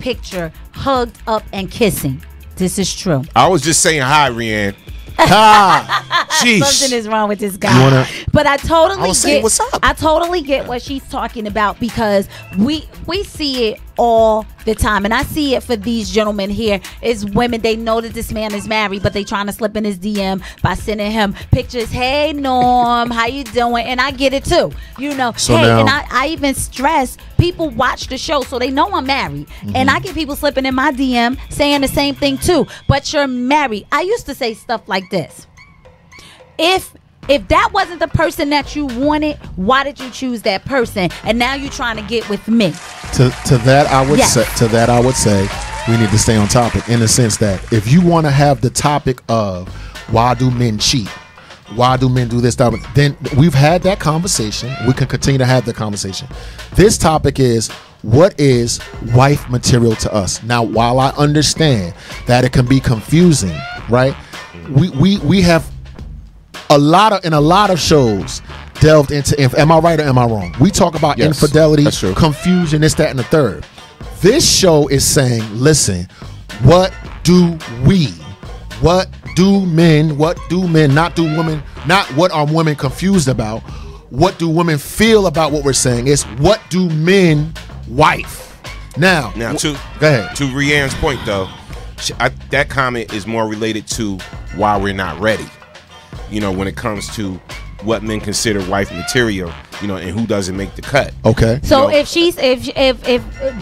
picture, hugged up and kissing. This is true. I was just saying hi, Rianne. Sheesh. Something is wrong with this guy. But I totally get what's up. I totally get what she's talking about, because we see it all the time, and I see it for these gentlemen here. Is women, they know that this man is married, but they trying to slip in his DM by sending him pictures. Hey Norm, how you doing? And I get it too. You know, So hey, now- and I even stress people watch the show, so they know I'm married. And I get people slipping in my DM saying the same thing too. But you're married. I used to say stuff like this. If that wasn't the person that you wanted, why did you choose that person? And now you're trying to get with me. To that I would Yes. say we need to stay on topic, in the sense that if you want to have the topic of why do men cheat, why do men do this, then we've had that conversation. We can continue to have the conversation. This topic is, what is wife material to us? Now, while I understand that it can be confusing, right? We have in a lot of shows delved into, am I right or am I wrong? We talk about infidelity, confusion, this, that, and the third. This show is saying, listen, what do men, not do women, not what are women confused about? what do women feel about what we're saying. It's what do men wife. Now go ahead. To Rianne's point, though, that comment is more related to why we're not ready. You know, when it comes to what men consider wife material, you know, and who doesn't make the cut. Okay. So if she's if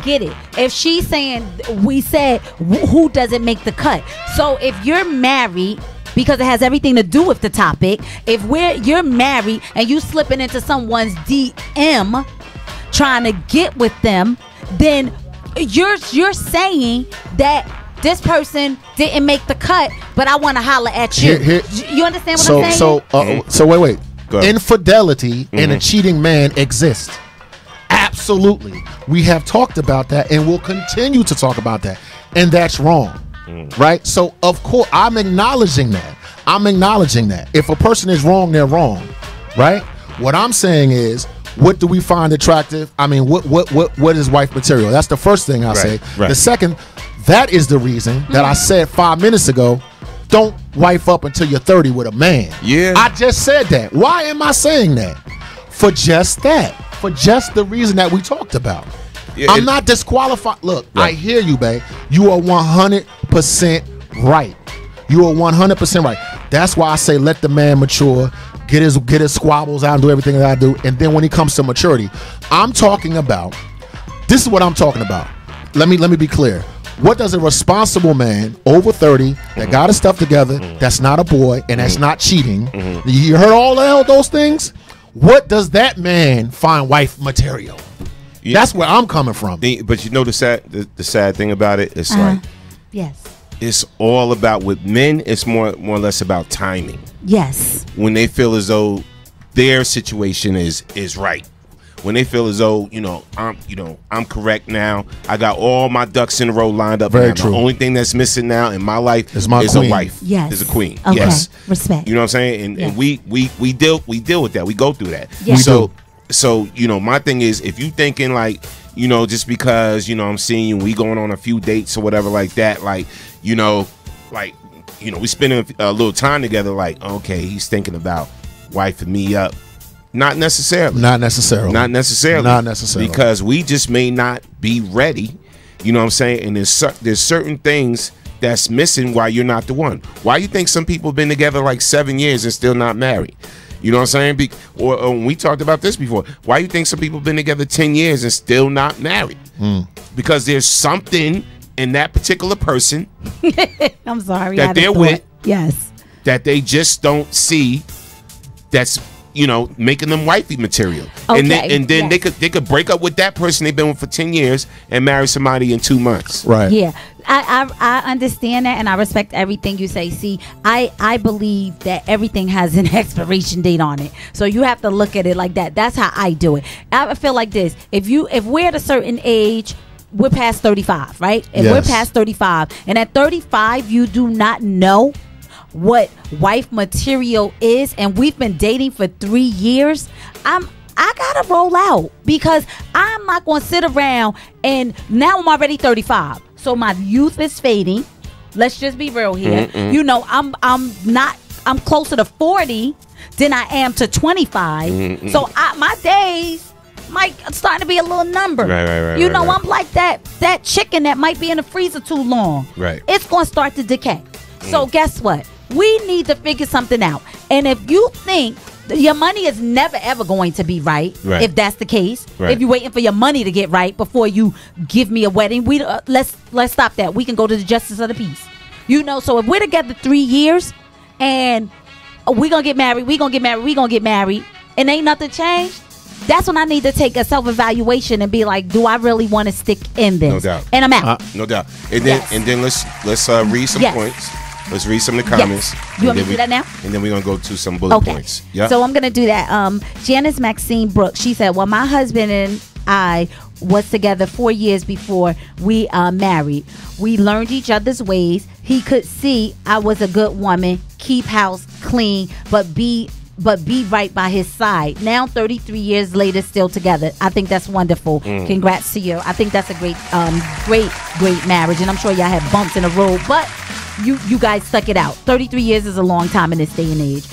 get it, if she's saying we said who doesn't make the cut. So if you're married, because it has everything to do with the topic, if you're married and you slipping into someone's DM trying to get with them, then you're saying that this person didn't make the cut, but I want to holler at you. You understand what I'm saying? So wait. Infidelity in a cheating man exists. Absolutely. We have talked about that and we'll continue to talk about that. And that's wrong. Right? So, of course, I'm acknowledging that. If a person is wrong, they're wrong. Right? What I'm saying is, what do we find attractive? I mean, what is wife material? That's the first thing I say. Right. The second, that is the reason that I said 5 minutes ago, don't wife up until you're 30 with a man. Yeah. I just said that. Why am I saying that? For just that. For just the reason that we talked about. Yeah, I'm not disqualified. Look, I hear you, babe. You are 100% right. You are 100% right. That's why I say let the man mature, get his squabbles out and do everything that I do. And then when he comes to maturity, I'm talking about, this is what I'm talking about. Let me be clear. What does a responsible man over 30 that got his stuff together, that's not a boy and that's not cheating, you heard all those things? What does that man find wife material? Yeah. That's where I'm coming from. But you know the sad thing about it, it's like, yes, it's all about, with men, it's more or less about timing. Yes. When they feel as though their situation is right. When they feel as though, I'm correct now. I got all my ducks in a row lined up. Very now. true. The only thing that's missing now in my life is queen. a wife. Yes. Is a queen. Okay. Yes. Respect. You know what I'm saying? And we deal with that. We go through that. Yes. So my thing is, if you thinking like, just because, I'm seeing you, we going on a few dates or whatever like that, we spending a little time together, like, okay, he's thinking about wifing me up. Not necessarily. Because we just may not be ready. You know what I'm saying? And there's certain things that's missing why you're not the one. Why you think some people have been together like 7 years and still not married? You know what I'm saying? Or we talked about this before. Why you think some people have been together 10 years and still not married? Because there's something in that particular person I'm sorry. that they're with. Yes. That they just don't see that's making them wifey material. Okay, and then they could break up with that person they've been with for 10 years and marry somebody in 2 months. Right. Yeah. I understand that and I respect everything you say. See, I believe that everything has an expiration date on it. So you have to look at it like that. That's how I do it. I feel like this. If we're at a certain age, we're past 35, right? If we're past 35 and at 35 you do not know what wife material is and we've been dating for 3 years, I gotta roll out because I'm not gonna sit around and now I'm already 35, so my youth is fading. Let's just be real here. I'm closer to 40 than I am to 25. So my days might starting to be a little numbered. Right. I'm like that chicken that might be in the freezer too long. Right. It's gonna start to decay. So guess what? We need to figure something out. And if you think your money is never ever going to be right, if that's the case, if you're waiting for your money to get right before you give me a wedding, we let's stop that. We can go to the justice of the peace. So if we're together 3 years and we're gonna get married, and ain't nothing changed, that's when I need to take a self-evaluation and be like, do I really want to stick in this? No doubt. And I'm out. No doubt. And then let's read some points. Let's read some of the comments. Yes. You want me to do that now? And then we're going to go to some bullet points. Yeah. So I'm going to do that. Janice Maxine Brooks, she said, well, my husband and I was together 4 years before we married. We learned each other's ways. He could see I was a good woman, keep house clean, but be right by his side. Now 33 years later, still together. I think that's wonderful. Congrats to you. I think that's a great marriage, and I'm sure y'all had bumps in the road, but you guys stuck it out. 33 years is a long time in this day and age.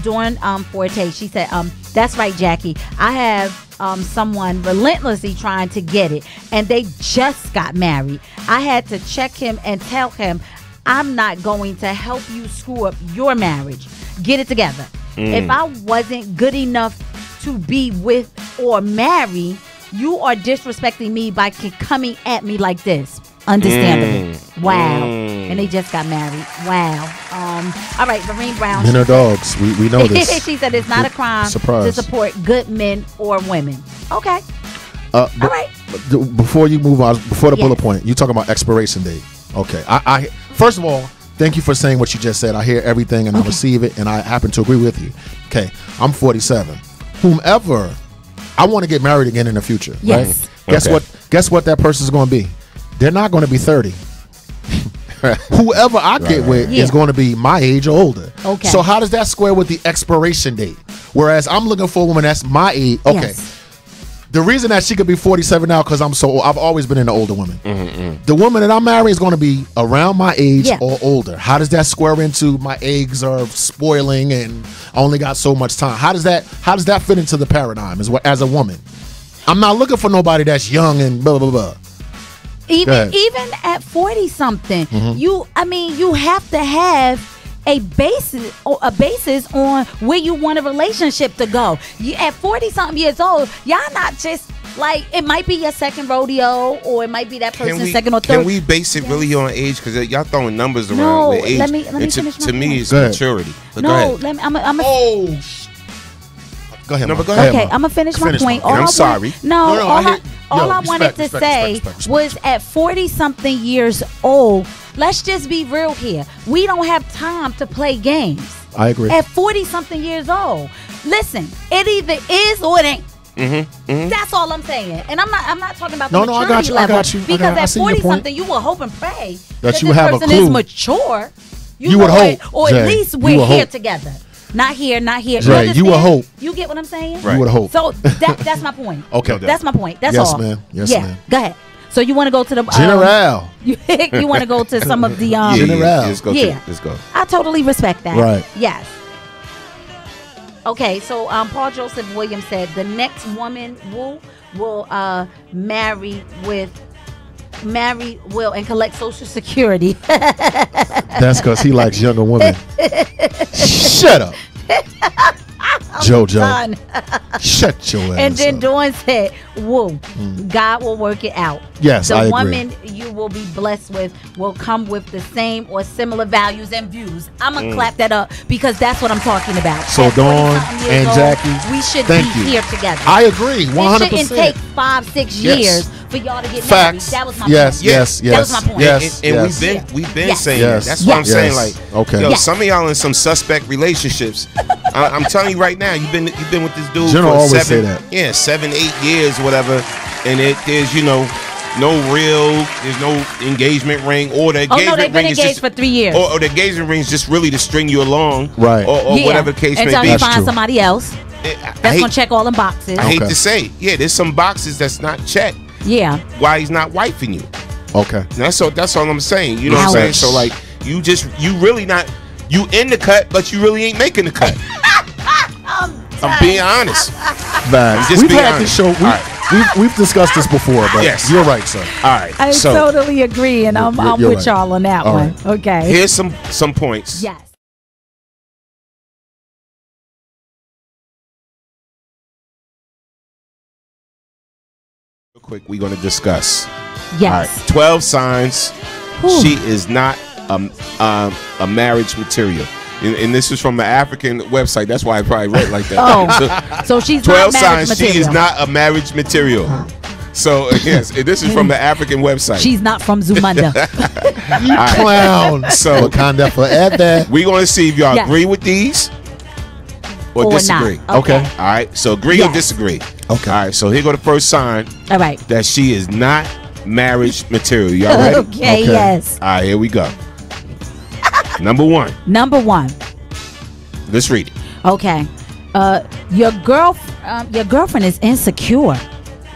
Dawn Forte. She said, "That's right, Jackie. I have someone relentlessly trying to get it, and they just got married. I had to check him and tell him, I'm not going to help you screw up your marriage. Get it together. If I wasn't good enough to be with or marry, you are disrespecting me by coming at me like this. Understandable. Wow." And they just got married. Wow. All right, Lorene Brown. Men are dogs. We know this. She said it's not a crime to support good men or women. Okay. All right. Before you move on, before the bullet point, you talking about expiration date. Okay. I first of all, thank you for saying what you just said. I hear everything and I receive it, and I happen to agree with you. Okay. I'm 47. Whomever, I want to get married again in the future. Yes. Right? Guess what that person's going to be? They're not going to be 30. Whoever I get with is going to be my age or older. Okay. So how does that square with the expiration date? Whereas I'm looking for a woman that's my age. Okay. Yes. The reason that she could be 47 now because I've always been into older women. The woman that I'm marrying is going to be around my age or older. How does that square into my eggs are spoiling and I only got so much time? How does that fit into the paradigm as a woman? I'm not looking for nobody that's young and blah blah blah. Even at 40 something, you have to have a basis on where you want a relationship to go. You at 40 something years old, y'all not just like, it might be your second rodeo or it might be that person's second or third. Can we base it really on age? Because y'all throwing numbers around. No, with age. let me finish my to me, point. it's maturity. But go ahead. Go ahead. No, but go ahead. Okay, I'm gonna finish my point. I'm sorry. All I wanted to say was at 40 something years old, let's just be real here. We don't have time to play games. I agree. At 40 something years old, listen, it either is or it ain't. That's all I'm saying. And I'm not talking about the maturity level. I got you. Because at 40 something, you will hope and pray that you this have a person clue. is mature. You would hope, or Jay, at least we're here together. Not here. Jay, you would hope. You get what I'm saying? Right. You would hope. So that's my point. Okay. That's my point. That's yes, all. Ma'am. Yes, ma'am. Go ahead. So you want to go to the General? You want to go to some of the General? Let's go. I totally respect that. Right. Yes. Okay. So Paul Joseph Williams said the next woman will marry will and collect Social Security. That's because he likes younger women. Shut up. JoJo. Shut your ass And then up. Dawn said, woo, God will work it out. Yes, the I agree. woman you will be blessed with will come with the same or similar values and views. I'm going to clap that up because that's what I'm talking about. So At Dawn 40-something years and old, Jackie, we should thank be you. here together. I agree, 100%. It shouldn't take 5-6 years for y'all to get Facts. married. That was my Yes, point. yes, That was my point. yes. And we've been saying Yes. that. That's what I'm saying. Yes. Like, okay. yo, some of y'all in some suspect relationships. I'm telling you right now, you've been with this dude General for always say that. 7-8 years, whatever, and there's there's no engagement ring, or the engagement they've been ring is engaged just for 3 years. or the engagement ring is just really to string you along, right? Or whatever the case may Until be. you find somebody else that's gonna check all them boxes. I hate to say, there's some boxes that's not checked. Yeah. Why he's not wifing you? Okay. That's all I'm saying. You know what I'm saying? So like, you really not, you in the cut, but you really ain't making the cut. I'm being honest. Facts. Just We've being had this honest. show. We've discussed this before, but Yes. you're right, sir. All right. I So totally agree, and I'm you're with right. y'all on that All one. right. Okay. here's some points. Yes. Real quick, we're going to discuss. Yes. All right. 12 signs Whew. she is not a marriage material. And this is from the African website. That's why I probably read like that. Oh, so she's 12 not marriage signs material. she is not a marriage material. So yes, this is from the African website. She's not from Zumanda. You clown. So Wakanda forever. we're going to see if y'all Yes. agree with these or Or disagree. not. Okay. All right. So agree or Yes. disagree. Okay. All right. So here go the first sign All right. that she is not marriage material. Y'all ready? Okay, yes. All right. Here we go. Number one. Number one. Let's read it. Okay. Your girlfriend is insecure.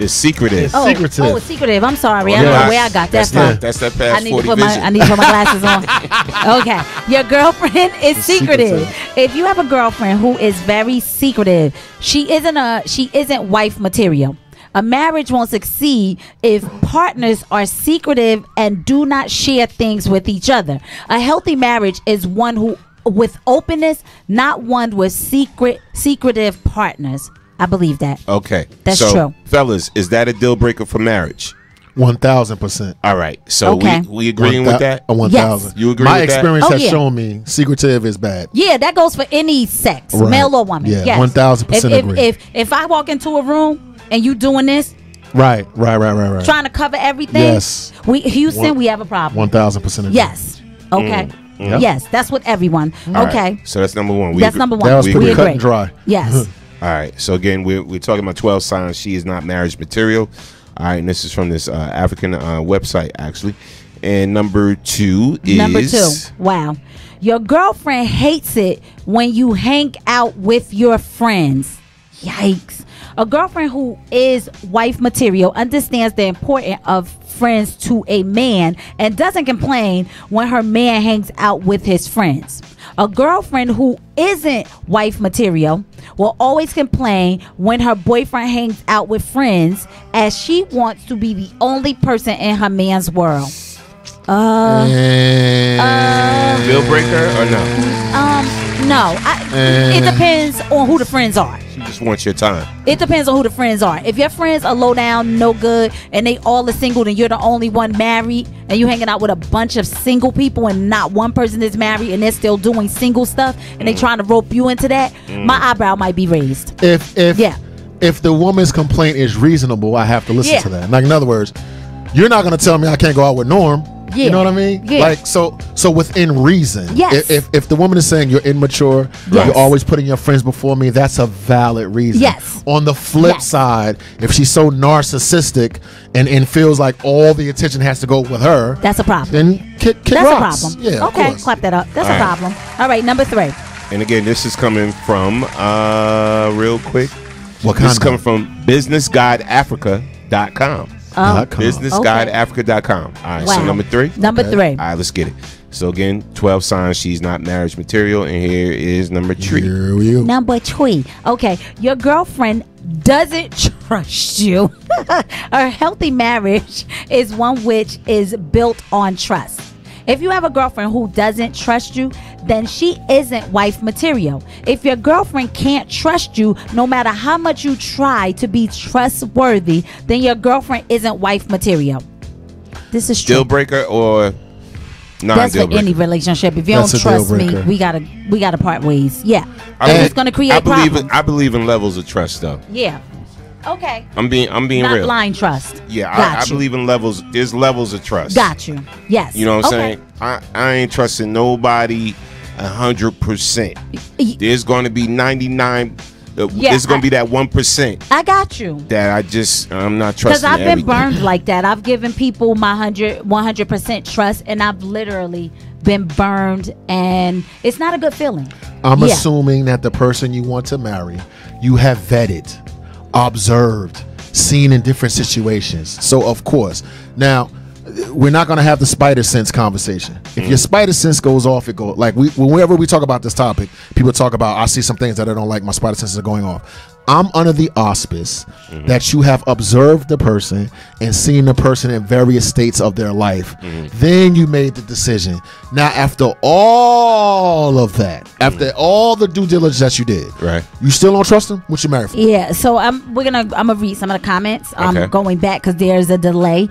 It's secretive. Oh, secretive. Oh, it's secretive. I'm sorry. I Well, don't know where I got that from. That's that past I need 40 to put vision. I need to put my glasses on. Okay. Your girlfriend is secretive. If you have a girlfriend who is very secretive, she isn't wife material. A marriage won't succeed if partners are secretive and do not share things with each other. A healthy marriage is one who with openness, not one with secretive partners. I believe that. Okay. That's so, true. Fellas, is that a deal breaker for marriage? 1,000%. All right. So Okay. we agreeing with that? 1,000. You agree My with that? experience Oh, has yeah. shown me secretive is bad. Yeah, that goes for any sex, Right. male or woman. Yeah, yes. 1000% If- agree. If I walk into a room and you doing this, Right. trying to cover everything, Yes. Houston, we have a problem. 1,000% agree. Yes. Okay. Mm. Yes, that's with everyone. All Okay. right. So that's number one. That's number one. That was We pretty cut agree. and dry. Yes. All right. So again, we're talking about 12 signs she is not marriage material. All right, and this is from this African website actually. And number two is Number two. Wow. Your girlfriend hates it when you hang out with your friends. Yikes. A girlfriend who is wife material understands the importance of friends to a man and doesn't complain when her man hangs out with his friends. A girlfriend who isn't wife material will always complain when her boyfriend hangs out with friends, as she wants to be the only person in her man's world. deal breaker or no? No. It depends on who the friends are. She just wants your time. It depends on who the friends are. If your friends are low down, no good, and they all are single, and you're the only one married, and you hanging out with a bunch of single people, and not one person is married, and they're still doing single stuff, and they trying to rope you into that, my eyebrow might be raised. If the woman's complaint is reasonable, I have to listen to that. Like, in other words, you're not going to tell me I can't go out with Norm. Yeah. You know what I mean? Yeah. Like, so within reason. Yes. If the woman is saying you're immature, Yes. you're always putting your friends before me, that's a valid reason. Yes. On the flip side, if she's so narcissistic and feels like all the attention has to go with her, that's a problem. Then kick That's rocks. a problem. Yeah. of Okay, course. clap that up. That's All a right. problem. All right, number 3. And again, this is coming from real quick. What This is kind coming from businessguideafrica.com. Businessguideafrica.com. All right, so Wow. number 3. Number 3. All right, let's get it. So again, 12 signs she's not marriage material, and here is number 3. Number 3. Okay, your girlfriend doesn't trust you. A healthy marriage is one which is built on trust. If you have a girlfriend who doesn't trust you, then she isn't wife material. If your girlfriend can't trust you, no matter how much you try to be trustworthy, then your girlfriend isn't wife material. This is true. Deal breaker or That's non-deal for breaker? any relationship. If you That's don't a deal trust me, breaker. we gotta part ways. Yeah. I And it's gonna create problems. I believe in levels of trust, though. Yeah. Okay. I'm being Not real. blind trust. Yeah, Got I you. believe in levels. There's levels of trust. Got you. Yes. You know what I'm Okay. saying? I ain't trusting nobody 100%. There's going to be 99. Yeah, there's going to be that 1% I got you. that I'm not Because trusting. I've been everything. burned like that. I've given people my 100% trust, and I've literally been burned, and it's not a good feeling. I'm Yeah. assuming that the person you want to marry, you have vetted, observed, seen in different situations. So of course, now we're not going to have the spider sense conversation. If your spider sense goes off, it goes like whenever we talk about this topic, people talk about I see some things that I don't like. My spider senses are going off. I'm under the auspice that you have observed the person and seen the person in various states of their life. Then you made the decision. Now, after all of that, after all the due diligence that you did, right? You still don't trust him? What you married for? Yeah, so I'm gonna read some of the comments. Okay. Going back because there's a delay.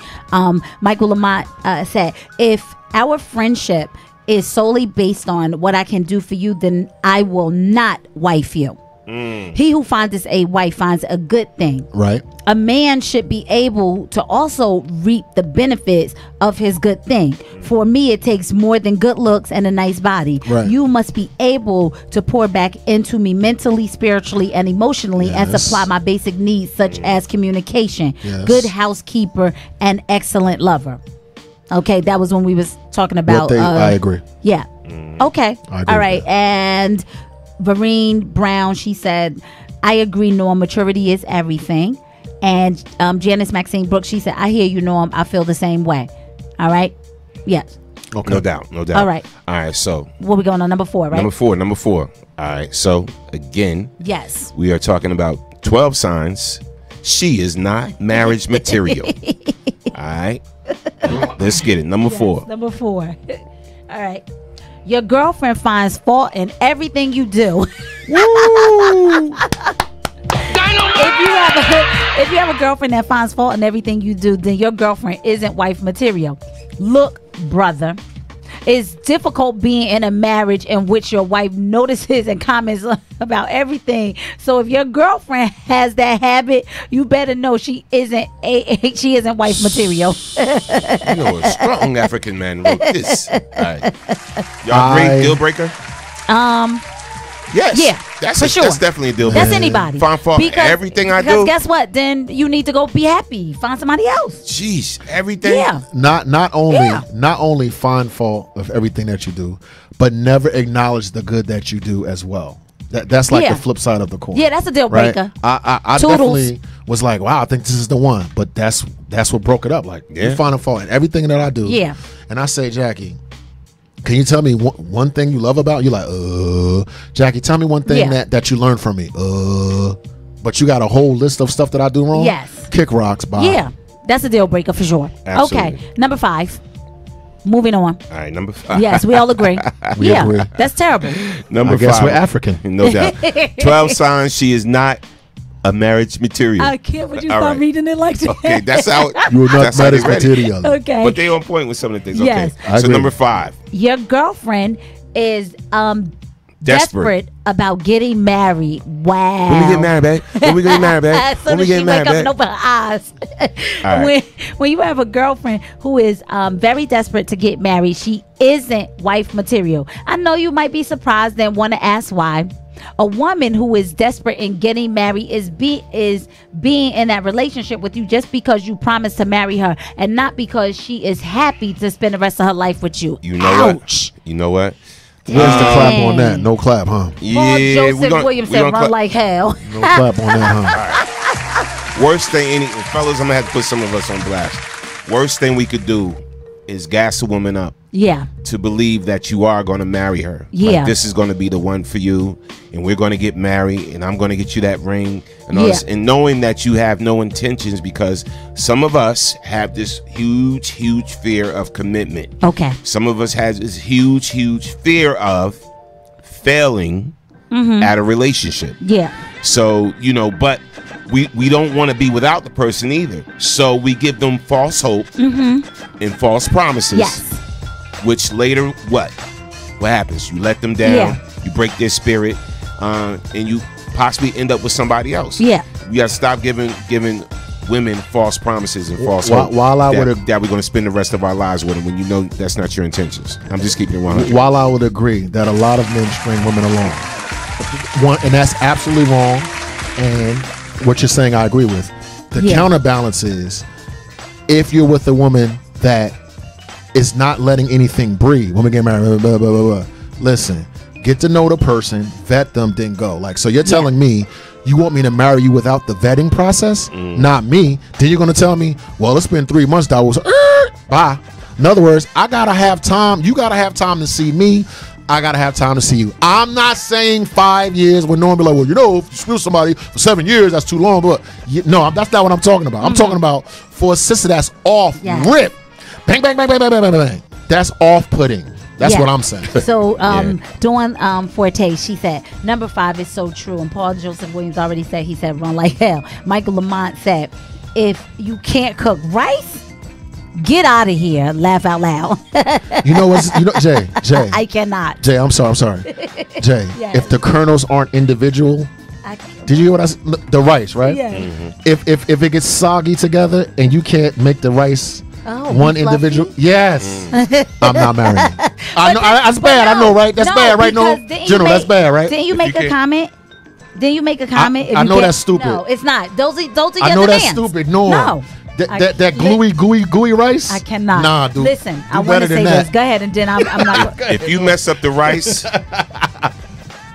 Michael Lamont said, if our friendship is solely based on what I can do for you, then I will not wife you. He who finds a wife finds a good thing. Right. A man should be able to also reap the benefits of his good thing. For me, it takes more than good looks and a nice body. Right. You must be able to pour back into me mentally, spiritually, and emotionally, and Yes. supply my basic needs such as communication, Yes. good housekeeper, and excellent lover. Okay, that was when we was talking about. I agree. Yeah. Okay. I agree All with right. And Vereen Brown, she said, I agree, no, maturity is everything. And Janice Maxine Brooks, she said, I hear you, Norm. I feel the same way. All right? Yes. Okay. No doubt. All right. All right, so. What we going on? Number 4, right? Number four. All right, so again. Yes. We are talking about 12 signs she is not marriage material. All right. Let's get it. Number 4. Number 4. All right. Your girlfriend finds fault in everything you do. Woo! If you have a girlfriend that finds fault in everything you do, then your girlfriend isn't wife material. Look, brother, it's difficult being in a marriage in which your wife notices and comments about everything. So if your girlfriend has that habit, you better know she isn't wife material. You know, a strong African man wrote this. All right. Y'all agree? Deal breaker? Yes. Yeah, that's for sure. That's definitely a deal breaker. That's anybody. Find fault in everything I do. Because guess what? Then you need to go be happy. Find somebody else. Jeez, everything. Yeah. Not only find fault of everything that you do, but never acknowledge the good that you do as well. That's like the flip side of the coin. Yeah, that's a deal breaker. Right? I definitely was like, wow, I think this is the one. But that's what broke it up. Like, you find a fault in everything that I do. Yeah. And I say, Jackie, can you tell me one thing you love about? You're like, Jackie, tell me one thing that you learned from me. But you got a whole list of stuff that I do wrong? Yes. Kick rocks, bye. Yeah, that's a deal breaker for sure. Absolutely. Okay, number 5. Moving on. All right, number 5. Yes, we all agree. We agree. That's terrible. Number 5. I guess we're African. No doubt. 12 signs she is not a marriage material. I can't when you All start right. reading it like that. Okay, that's how You are not that's how marriage they read it. material. Okay. But they on point with some of the things. Yes. Okay. I So agree. number 5. Your girlfriend is desperate about getting married. Wow. When we get married, babe? When we get married, babe? As soon When we as she get wake married, up and babe? open her eyes. All right. When you have a girlfriend who is very desperate to get married, she isn't wife material. I know you might be surprised and want to ask why. A woman who is desperate in getting married is being in that relationship with you just because you promised to marry her, and not because she is happy to spend the rest of her life with you. You know Ouch. what? You know what? Where's the clap on that? No clap, huh? Paul Joseph Williams said, "Run like hell." No clap on that, huh? Worst thing fellas, I'm gonna have to put some of us on blast. Worst thing we could do is gas a woman up. Yeah. To believe that you are going to marry her. Yeah. Like, this is going to be the one for you, and we're going to get married, and I'm going to get you that ring, and all this, and knowing that you have no intentions, because some of us have this huge fear of commitment. Okay. Some of us has this huge fear of failing at a relationship. Yeah. So, but we don't want to be without the person either. So we give them false hope and false promises. Yes. Which later, what happens? You let them down. Yeah. You break their spirit, and you possibly end up with somebody else. Yeah. You got to stop giving women false promises and false hope While I that would we're going to spend the rest of our lives with them, when you know that's not your intentions. I'm just keeping it 100. While I would agree that a lot of men string women along, and that's absolutely wrong, and what you're saying I agree with. The counterbalance is, if you're with a woman that is not letting anything breathe, when we get married, blah, blah, blah, blah, listen, get to know the person, vet them, then go. Like, so you're telling me you want me to marry you without the vetting process? Not me. Then you're going to tell me, well, it's been 3 months, that was bye. In other words, I got to have time. You got to have time to see me. I got to have time to see you. I'm not saying 5 years when no one be like, well, if you screw somebody for 7 years, that's too long. But no, that's not what I'm talking about. I'm talking about for a sister that's off rip. Bang, bang, bang, bang, bang, bang, bang, bang. That's off-putting. That's what I'm saying. So, Dawn Forte, she said, number 5 is so true. And Paul Joseph Williams already said, he said, run like hell. Michael Lamont said, if you can't cook rice, get out of here. Laugh out loud. Jay. I cannot. Jay, I'm sorry. Jay, if the kernels aren't individual, did you hear what I said? The rice, right? Yeah. If it gets soggy together and you can't make the rice one individual, yes, I'm not marrying you. I know that's bad. I know, right? That's bad, right? No, General, that's bad, right? Didn't you make a comment? Then you make a comment. I know that's stupid. No, it's not. Those are your I know that's demands. stupid. No. That gooey rice? I cannot. Nah, dude. Listen, I want to say this. Go ahead, and then I'm not. If you mess up the rice,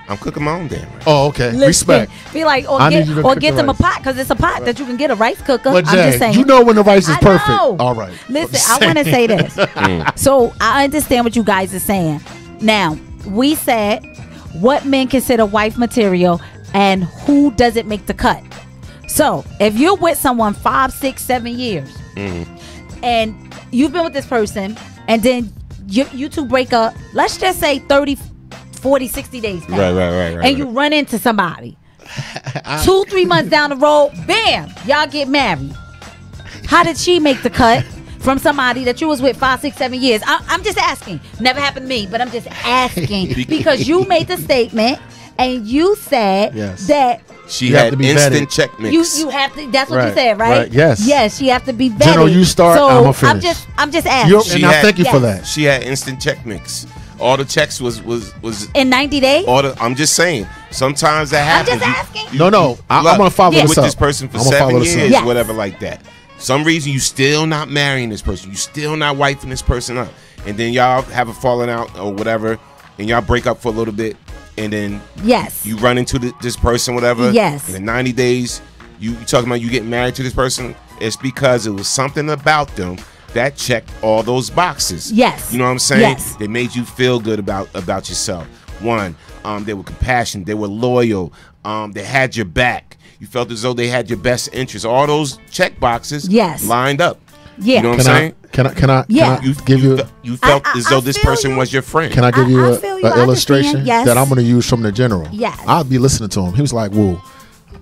I'm I'm cooking my own damn rice. Oh, okay. Listen, Respect. Be like, I need you to cook get the them a rice. pot because it's a pot that you can get a rice cooker. But I'm Jay, just saying. you know when the rice is I perfect. know. All right. Listen, I want to say this. So I understand what you guys are saying. Now, we said what men consider wife material and who doesn't make the cut. So if you're with someone 5, 6, 7 years and you've been with this person and then you two break up, let's just say 30, 40, 60 days pass, Right. and you run into somebody 2, 3 months down the road, bam, y'all get married. How did she make the cut from somebody that you was with 5, 6, 7 years? I'm just asking. Never happened to me, but I'm just asking because you made the statement and you said that She had instant check mix. you have to. That's what you said, right? Right, yes. Yes, she have to be vetted. General, you start, So I'ma finish. I'm just asking. And I thank you for that. She had instant check mix. All the checks was In 90 days. I'm just saying. Sometimes that I'm happens. just asking. No. I'm gonna follow You're this with up. this person for I'm gonna follow 7 this up. years, Yes. whatever, like that. Some reason you still not marrying this person. You still not wifing this person up, and then y'all have a falling out or whatever, and y'all break up for a little bit, and then Yes. you run into this person, whatever. Yes. And in 90 days, you talking about you getting married to this person. It's because it was something about them that checked all those boxes. Yes. You know what I'm saying? Yes. They made you feel good about yourself. One, they were compassionate. They were loyal. They had your back. You felt as though they had your best interest. All those check boxes lined up. Yeah. You know what I'm saying? Can I give you? You felt as though this person was your friend. Can I give you I feel you. an I illustration understand. Yes. that I'm going to use from the general? Yes. I'll be listening to him. He was like, "Whoa,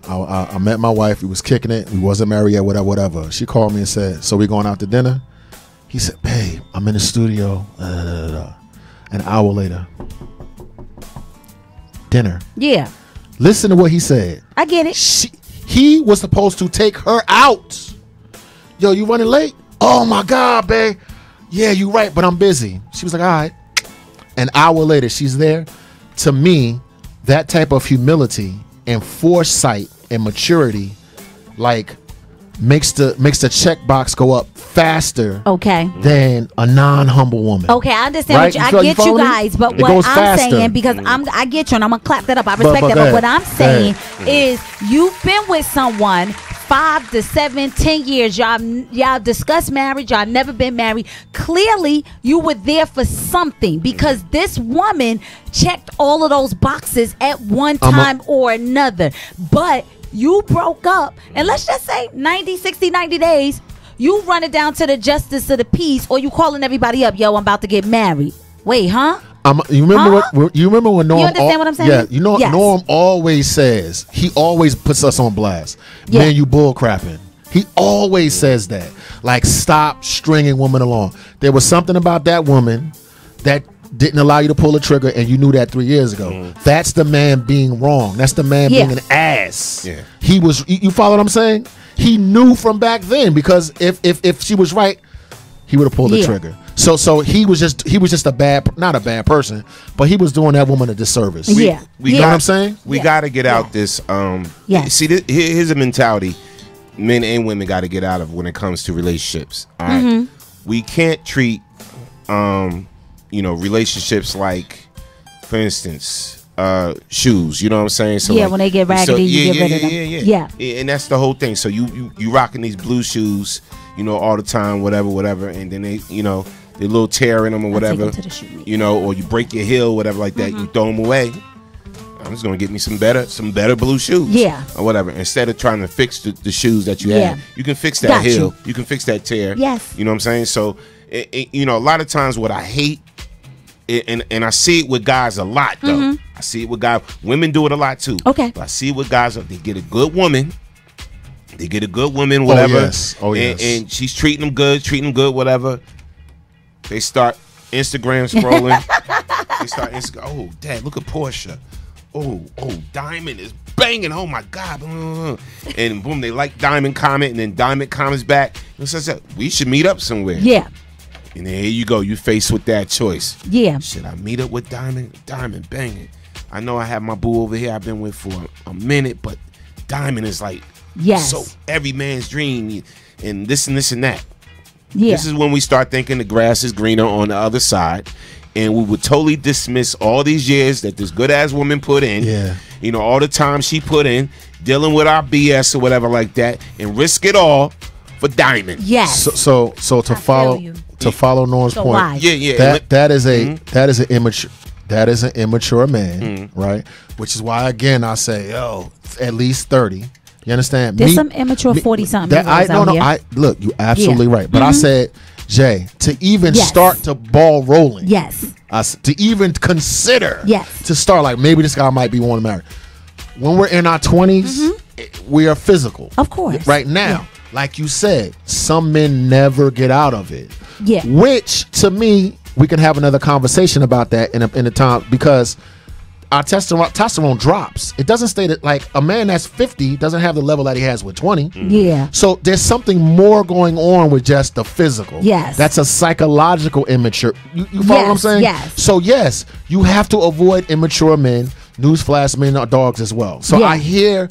I met my wife. We was kicking it. We wasn't married yet. Whatever. She called me and said, "So we going out to dinner?" He said, "Babe, I'm in the studio." An hour later, dinner. Yeah. Listen to what he said. I get it. He was supposed to take her out. Yo, you running late? Oh my God, babe. Yeah, you right, but I'm busy. She was like, all right. An hour later, she's there. To me, that type of humility and foresight and maturity, like, makes the checkbox go up faster than a non-humble woman. Okay, I understand. Right? What I get you follow me? guys, but It what goes I'm faster. saying, because I get you, and I'm gonna clap that up. I respect but that. go But what ahead. I'm saying is, you've been with someone 5 to 7, 10 years. Y'all discussed marriage. Y'all never been married. Clearly, you were there for something because this woman checked all of those boxes at one time or another. But you broke up, and let's just say 90, 60, 90 days, you run it down to the justice of the peace, or you calling everybody up, yo, I'm about to get married. Wait, huh? You remember you remember when Norm? You understand what I'm saying? Yeah, you know Yes. Norm always says, he always puts us on blast. Yeah. Man, you bull crapping. He always says that. Like, stop stringing women along. There was something about that woman that didn't allow you to pull a trigger, and you knew that 3 years ago. That's the man being wrong. That's the man being an ass. Yeah. He was. You follow what I'm saying? He knew from back then, because if she was right, he would have pulled the trigger. So he was just not a bad person, but he was doing that woman a disservice. We you know what I'm saying? We got to get out this. See, here's a mentality men and women got to get out of when it comes to relationships. All right? We can't treat, relationships like, for instance, shoes. You know what I'm saying? So when they get raggedy, you get rid of them. Yeah, and that's the whole thing. So you rocking these blue shoes, all the time, whatever, and then they, they little tear in them or whatever, or you break your heel, whatever like that. You throw them away. I'm just gonna get me some better blue shoes, or whatever. Instead of trying to fix the shoes that you have, you can fix that heel, you can fix that tear. Yes, you know what I'm saying. So, a lot of times what I hate, and I see it with guys a lot though. I see it with guys. Women do it a lot too. Okay, but I see it with guys. They get a good woman. Whatever. Oh yes. And she's treating them good, whatever. They start Instagram scrolling. Oh, Dad, look at Portia. Oh, Diamond is banging. Oh my God. And boom, they like Diamond comment, and then Diamond comments back. And says, we should meet up somewhere. Yeah. And then here you go. You faced with that choice. Yeah. Should I meet up with Diamond? Diamond banging. I know I have my boo over here I've been with for a minute, but Diamond is like, so every man's dream, and this and that. Yeah. This is when we start thinking the grass is greener on the other side, and we would totally dismiss all these years that this good ass woman put in. Yeah. You know, all the time she put in dealing with our BS or whatever like that, and risk it all for Diamond. Yes. So to follow Norm's So point, why? Yeah. that is an immature man, right? Which is why again I say, yo, at least 30. You understand? There's some immature 40-something. Look, you absolutely right. But I said, Jay, to even start to ball rolling. Yes. To even consider. Yes. To start like maybe this guy might be one to marry. When we're in our 20s, we are physical. Of course. Right now, like you said, some men never get out of it. Yeah. Which to me, we can have another conversation about that in a time, because our testosterone drops. It doesn't stay that, like a man that's 50 doesn't have the level that he has with 20. Yeah. So there's something more going on with just the physical. Yes. That's a psychological immature. You follow what I'm saying? Yes. So yes, you have to avoid immature men. Newsflash, men are dogs as well. So I hear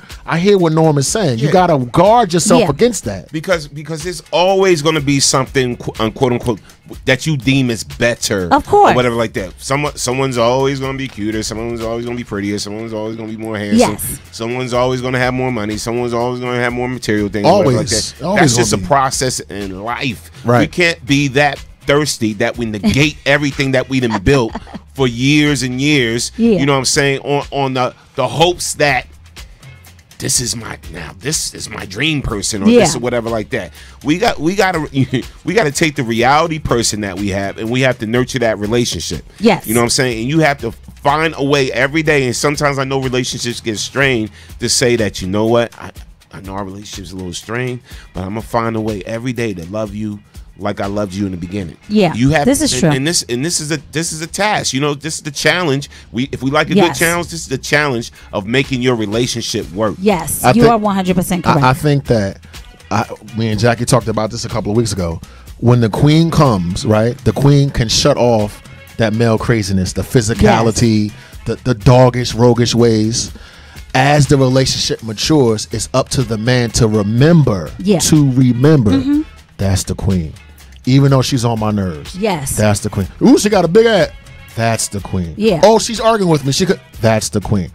what Norm is saying. You got to guard yourself against that. Because there's always going to be something, quote unquote, that you deem as better. Of course. Or whatever like that. Someone's always going to be cuter. Someone's always going to be prettier. Someone's always going to be more handsome. Yes. Someone's always going to have more money. Someone's always going to have more material things. Always. Like that. Always That's just a gonna be. process in life. Right. We can't be that thirsty that we negate everything that we done built for years and years. Yeah. You know what I'm saying? On the hopes that this is my dream person, or this or whatever like that. We gotta take the reality person that we have, and we have to nurture that relationship. Yes. You know what I'm saying? And you have to find a way every day, and sometimes I know relationships get strained, to say that, you know what, I know our relationship's a little strained, but I'm gonna find a way every day to love you like I loved you in the beginning. Yeah, you have. This is true. And this is a task. You know, this is the challenge. If we like a good challenge, this is the challenge of making your relationship work. Yes, you are 100% correct. I think that me and Jackie talked about this a couple of weeks ago. When the queen comes, right, the queen can shut off that male craziness, the physicality, the doggish, roguish ways. As the relationship matures, it's up to the man to remember. That's the queen. Even though she's on my nerves. Yes. That's the queen. Ooh, she got a big ass. That's the queen. Yeah. Oh, she's arguing with me. That's the queen.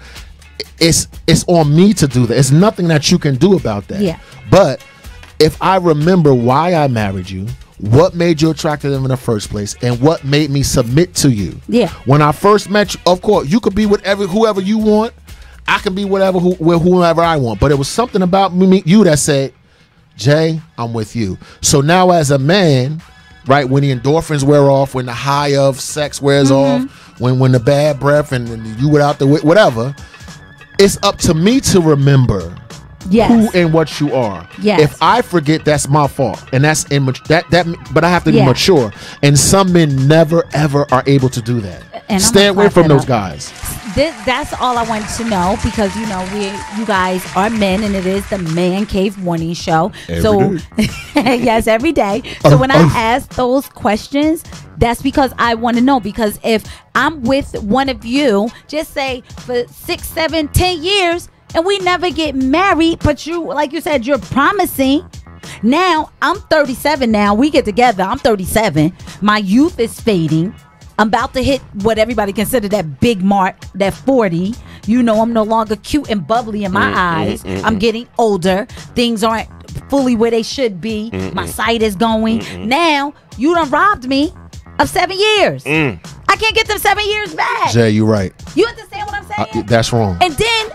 It's on me to do that. It's nothing that you can do about that. Yeah. But if I remember why I married you, what made you attracted to them in the first place, and what made me submit to you. Yeah. When I first met you, of course, you could be with whoever you want. I can be whoever I want. But it was something about you that said, Jay, I'm with you. So now as a man, right, when the endorphins wear off, when the high of sex wears off, when the bad breath and you without the whatever, it's up to me to remember who and what you are. Yes. If I forget, that's my fault. And that's immature. But I have to be mature. And some men never ever are able to do that. And stay away from those guys. That's all I wanted to know, because you guys are men, and it is the Man Cave Morning Show. Yes, every day. So when I ask those questions, that's because I want to know. Because if I'm with one of you, just say for 6, 7, 10 years, and we never get married, but you, like you said, you're promising. Now I'm 37. Now we get together. I'm 37. My youth is fading. I'm about to hit what everybody consider that big mark, that 40. You know, I'm no longer cute and bubbly in my eyes. I'm getting older. Things aren't fully where they should be. My sight is going. Now, you done robbed me of 7 years. I can't get them 7 years back. Jay, you're right. You understand what I'm saying? That's wrong. And then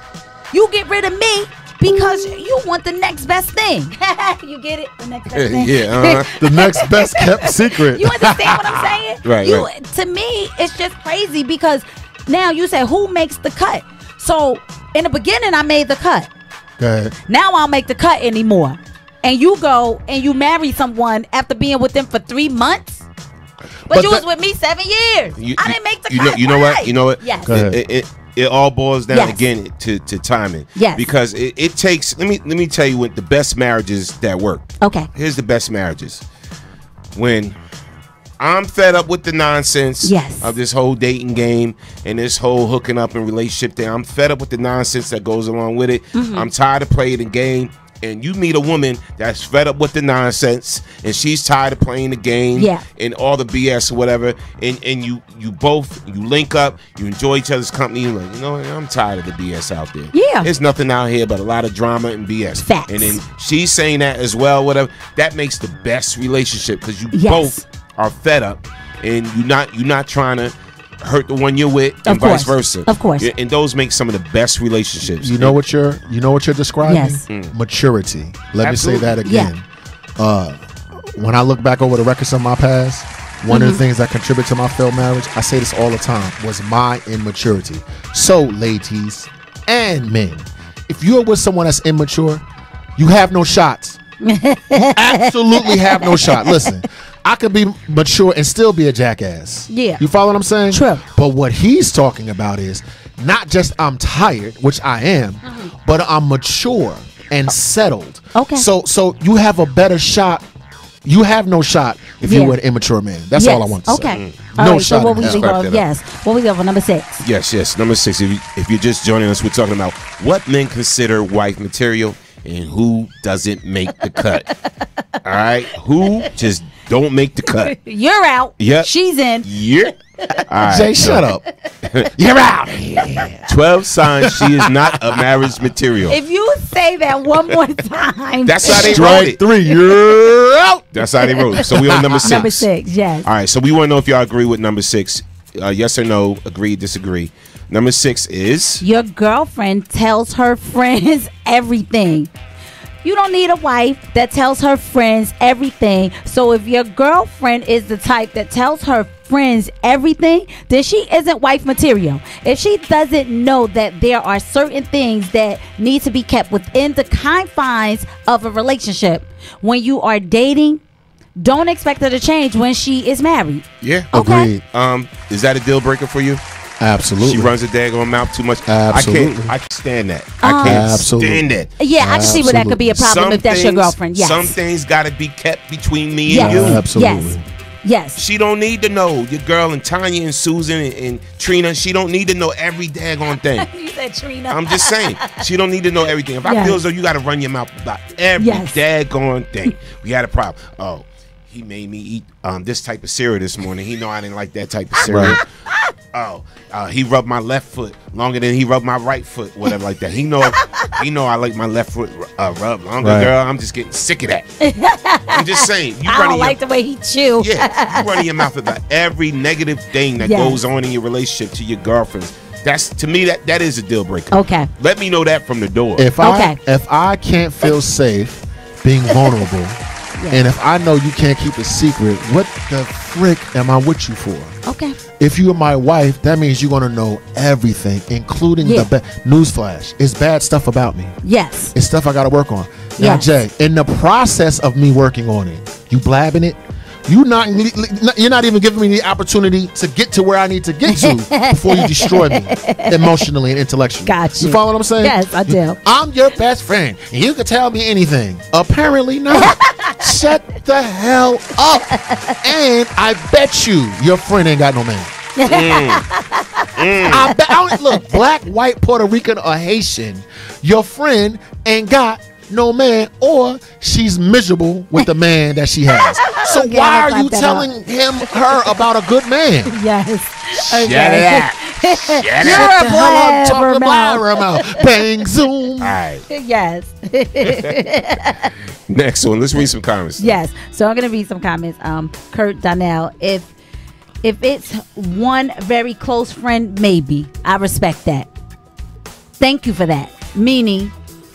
you get rid of me because you want the next best thing. You get it? The next best thing. The next best kept secret. You understand what I'm saying? Right. To me, it's just crazy, because now you say, who makes the cut? So in the beginning, I made the cut. Go ahead. Now I'll make the cut anymore. And you go and you marry someone after being with them for 3 months. But you was with me 7 years. I didn't make the cut. You know what? You know what? Yes. Go ahead. It all boils down again to timing. Yes. Because it takes. Let me tell you what the best marriages that work. Okay. Here's the best marriages. When I'm fed up with the nonsense of this whole dating game and this whole hooking up and relationship thing. I'm fed up with the nonsense that goes along with it. I'm tired of playing the game. and you meet a woman that's fed up with the nonsense, and she's tired of playing the game, and all the BS or whatever, and you both link up, you enjoy each other's company. You're like, you know, I'm tired of the BS out there. Yeah, there's nothing out here but a lot of drama and BS. Facts. And then she's saying that as well. Whatever, that makes the best relationship because you both are fed up, and you're not trying to hurt the one you're with, and vice versa. Of course. And those make some of the best relationships. You know what you're describing? Yes. Maturity. Let Absolutely. me say that again. When I look back over the records of my past, one of the things that contribute to my failed marriage, I say this all the time, was my immaturity. So, ladies and men, if you're with someone that's immature, you have no shots. Absolutely have no shot. Listen, I could be mature and still be a jackass. Yeah. You follow what I'm saying? True. But what he's talking about is not just I'm tired, which I am, but I'm mature and settled. Okay. So you have a better shot. You have no shot if you're with an immature man. That's all I want to say. Okay. No right, shot. So what we go? Yes. What we go for number 6? Yes. Number 6. If you're just joining us, we're talking about what men consider wife material and who doesn't make the cut. All right, who just don't make the cut? You're out. Yep. She's in. Yeah. Right, Jay, shut up. You're out. 12 signs she is not a marriage material. If you say that one more time, that's how they wrote Strike it. 3. You're out. That's how they wrote it. So we on number 6. Number 6. Yes. All right. So we want to know if y'all agree with number 6. Yes or no? Agree? Disagree? Number 6 is your girlfriend tells her friends everything. You don't need a wife that tells her friends everything. So if your girlfriend is the type that tells her friends everything, then she isn't wife material. If she doesn't know that there are certain things that need to be kept within the confines of a relationship when you are dating, don't expect her to change when she is married. Yeah. Agreed. Is that a deal breaker for you? Absolutely. She runs a daggone mouth too much. Absolutely. I can't stand that. I can't stand that. Yeah, I can see where that could be a problem if that's your girlfriend. Yes. Some things got to be kept between me and you. Absolutely. Yes. She don't need to know. Your girl and Tanya and Susan and Trina, she don't need to know every daggone thing. You said Trina. I'm just saying. She don't need to know everything. If I feel as though you got to run your mouth about every daggone thing, we had a problem. Oh, he made me eat this type of cereal this morning. He know I didn't like that type of cereal. Oh, he rubbed my left foot longer than he rubbed my right foot, whatever like that. He know I like my left foot rubbed longer, girl. I'm just getting sick of that. I'm just saying. I don't like the way he chew. Yeah, you running your mouth about every negative thing that goes on in your relationship to your girlfriends. That's, to me, that is a deal breaker. Okay. Let me know that from the door. If I can't feel safe being vulnerable, and if I know you can't keep a secret, what the frick am I with you for? Okay. If you are my wife, that means you're going to know everything, including the newsflash. It's bad stuff about me. Yes. It's stuff I got to work on. Now, Jay, in the process of me working on it, you blabbing it, you're not even giving me the opportunity to get to where I need to get to before you destroy me emotionally and intellectually. Gotcha. You follow what I'm saying? Yes, I do. I'm your best friend, and you can tell me anything. Apparently not. Shut the hell up. And I bet you your friend ain't got no man. Look, black, white, Puerto Rican, or Haitian, your friend ain't got no man, or she's miserable with the man that she has. So why are you telling her about a good man? Yes. Shut up. You're a blabbermouth. Bang, zoom. All right. Yes. Next one. Let's read some comments. Yes. So I'm going to read some comments. Kurt Donnell, if it's one very close friend, maybe. I respect that. Thank you for that. Meaning,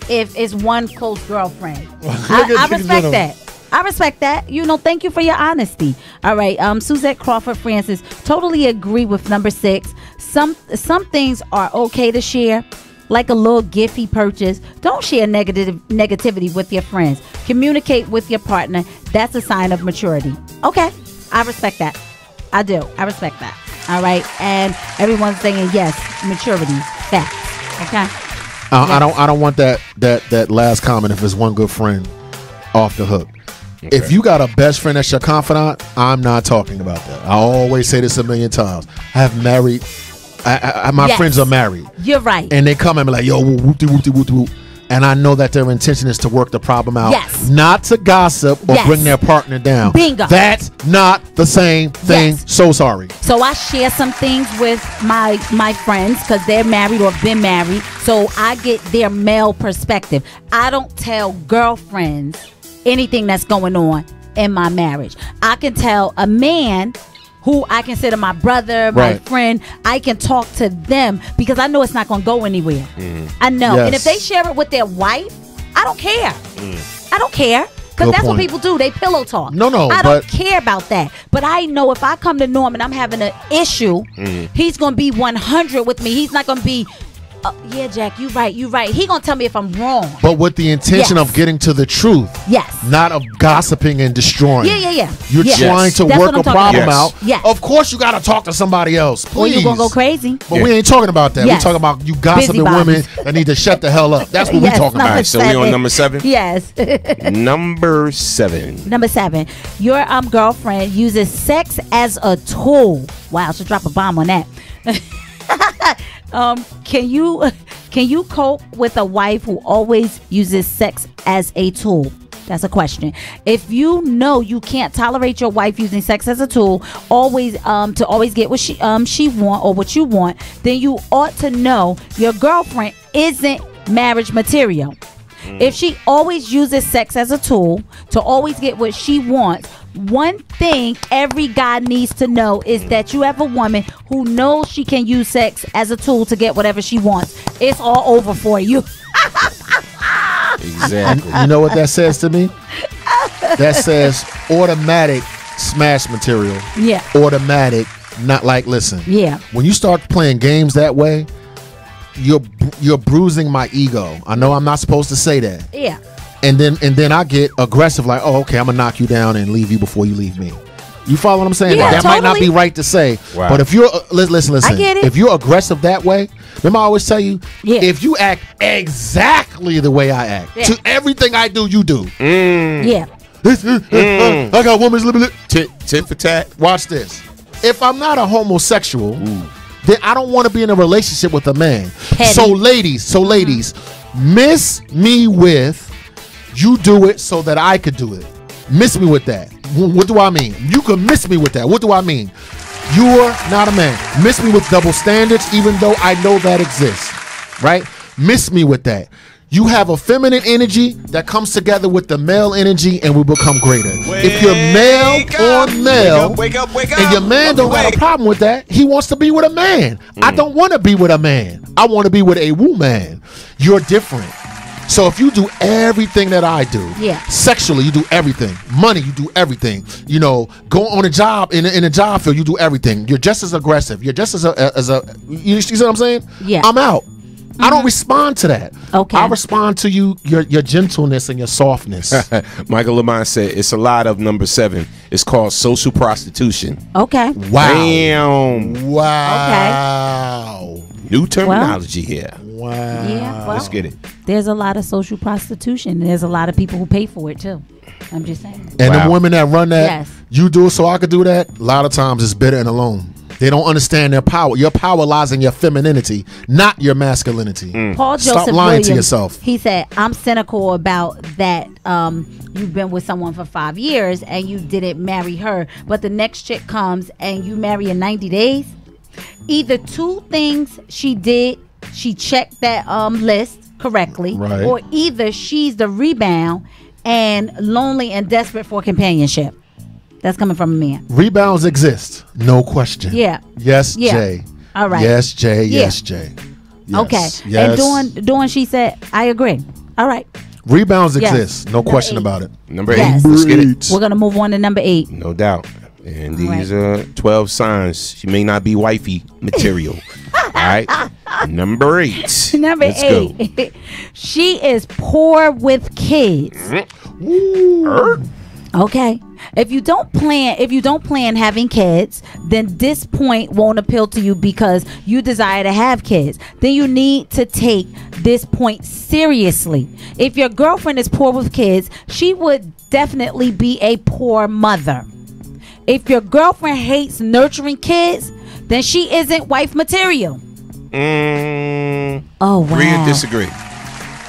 if it's one close girlfriend. I respect that. I respect that. You know, thank you for your honesty. All right. Suzette Crawford Francis, totally agree with number 6. Some things are okay to share, like a little gift he purchased. Don't share negativity with your friends. Communicate with your partner. That's a sign of maturity. Okay. I respect that. I do. I respect that. All right. And everyone's saying yes, maturity, facts. Okay. I don't want that last comment, if it's one good friend, off the hook. Okay. If you got a best friend that's your confidant, I'm not talking about that. I always say this a million times. I have married, my friends are married. You're right. And they come and be like, yo, whoop-de-whoop-de-whoop-de-whoop. and I know that their intention is to work the problem out, Yes. not to gossip or Yes. bring their partner down. Bingo. That's not the same thing. Yes. So sorry. So I share some things with my friends because they're married or been married. So I get their male perspective. I don't tell girlfriends anything that's going on in my marriage. I can tell a man who I consider my brother, my Right. friend, I can talk to them because I know it's not going to go anywhere. I know. Yes. And if they share it with their wife, I don't care. I don't care. Because Good that's what point. people do. They pillow talk. No, I but- don't care about that. But I know if I come to Norm and I'm having an issue, he's going to be 100 with me. He's not going to be, yeah, Jack, you right. He going to tell me if I'm wrong. But with the intention Yes. of getting to the truth, Yes. not of gossiping and destroying. Yeah. You're Yes. trying to That's work what I'm a talking problem about. out. Yes. Of course, you got to talk to somebody else. Or Please. you going to go crazy. But we ain't talking about that. Yes. We're talking about you gossiping Busybodies. women that need to shut the hell up. That's what Yes, we're talking number about. All right, so we on number 7? Yes. Number 7. Number 7, your girlfriend uses sex as a tool. Wow, I should drop a bomb on that. Can you cope with a wife who always uses sex as a tool? That's a question. If you know you can't tolerate your wife using sex as a tool, always get what she want or what you want, then you ought to know your girlfriend isn't marriage material. If she always uses sex as a tool to always get what she wants, one thing every guy needs to know is that you have a woman who knows she can use sex as a tool to get whatever she wants. It's all over for you. Exactly. You know what that says to me? That says automatic smash material. Yeah. Automatic, not like, listen. Yeah. When you start playing games that way, you're bruising my ego. I know I'm not supposed to say that. Yeah. And then I get aggressive, like, oh, okay, I'm gonna knock you down and leave you before you leave me. You follow what I'm saying? Yeah, That might not totally. be right to say, Wow. but if you're listen, I get it. if you're aggressive that way, remember I always tell you, Yeah. if you act exactly the way I act, Yeah. to everything I do, you do. Yeah. I got woman's liberty. Tit for tat. Watch this. If I'm not a homosexual, then I don't want to be in a relationship with a man. Petty. So ladies, miss me with, you do it so that I could do it. Miss me with that. What do I mean? You can miss me with that. What do I mean? You're not a man. Miss me with double standards, even though I know that exists. Right? Miss me with that. You have a feminine energy that comes together with the male energy and we become greater. If you're male on male, Wake up. and your man don't got a problem with that, he wants to be with a man. I don't want to be with a man. I want to be with a woman. You're different. So if you do everything that I do, Yeah. sexually, you do everything. Money, you do everything. You know, go on a job in a job field, you do everything. You're just as aggressive. You're just as a you see what I'm saying? Yeah. I'm out. I don't respond to that. Okay. I respond to your gentleness and your softness. Michael Lamont said it's a lot of number 7. It's called social prostitution. Okay. Wow. Damn. Wow. New terminology here. Wow. Yeah. Well, Let's get it. there's a lot of social prostitution. And there's a lot of people who pay for it too. I'm just saying. And Wow. the women that run that, Yes. you do it so I could do that, a lot of times it's bitter and alone. They don't understand their power. Your power lies in your femininity, not your masculinity. Paul Stop Joseph lying Williams, to yourself. He said, I'm cynical about that. You've been with someone for 5 years and you didn't marry her, but the next chick comes and you marry in 90 days. Either two things she did, she checked that list correctly, Right. or either she's the rebound and lonely and desperate for companionship. That's coming from a man. Rebounds exist, no question. Yeah. Yes, Yeah. Jay. All right. Yes, Jay. Yeah. Yes, Jay. Yes. Okay. Yes. And doing, she said, I agree. All right. Rebounds Yes. exist, no Number question 8. about it. Number 8. Yes. Let's get it. We're going to move on to number 8. No doubt. And All these are 12 signs. She may not be wifey material. All right. Number 8. Number Let's go. 8. She is poor with kids. Okay. If you don't plan having kids, then this point won't appeal to you because you desire to have kids. Then you need to take this point seriously. If your girlfriend is poor with kids, she would definitely be a poor mother. If your girlfriend hates nurturing kids, then she isn't wife material. Oh, wow. Agree or disagree?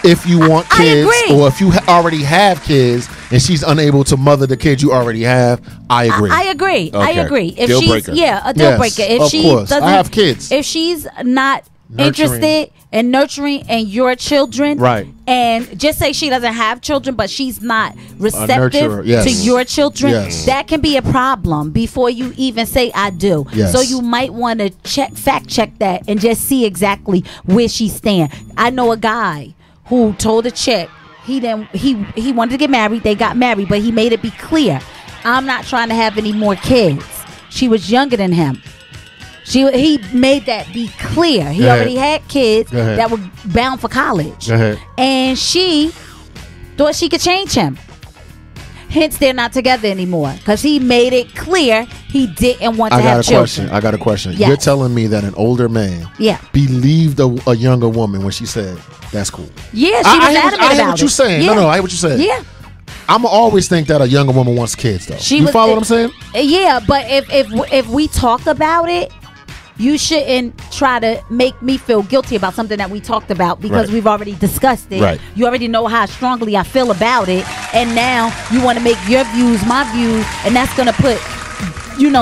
if you want kids, agree. or if you already have kids and she's unable to mother the kids you already have, I agree. I agree. I Okay. agree. If Deal she's breaker. a deal Yes, breaker. If of she course. doesn't I have kids. if she's not Nurturing. interested in nurturing and your children, Right. And just say she doesn't have children, but she's not receptive nurturer, yes. to your children, Yes. that can be a problem before you even say I do. Yes. So you might want to fact check that and just see exactly where she stand. I know a guy who told a chick he wanted to get married. They got married, but he made it be clear, I'm not trying to have any more kids. She was younger than him. He made that be clear. He Go ahead. already had kids Go ahead. that were bound for college. Go ahead. And she thought she could change him. Hence, they're not together anymore because he made it clear he didn't want to have children. I got a question. Yes. You're telling me that an older man Yeah. believed a younger woman when she said, that's cool. Yeah, she was I hear adamant what about you're it. saying. Yeah. No, I hear what you're saying. Yeah. I'm always think that a younger woman wants kids, though. You follow what I'm saying? Yeah, but if we talk about it, you shouldn't try to make me feel guilty about something that we talked about because Right. we've already discussed it. Right. You already know how strongly I feel about it, and now you want to make your views my views, and that's gonna put,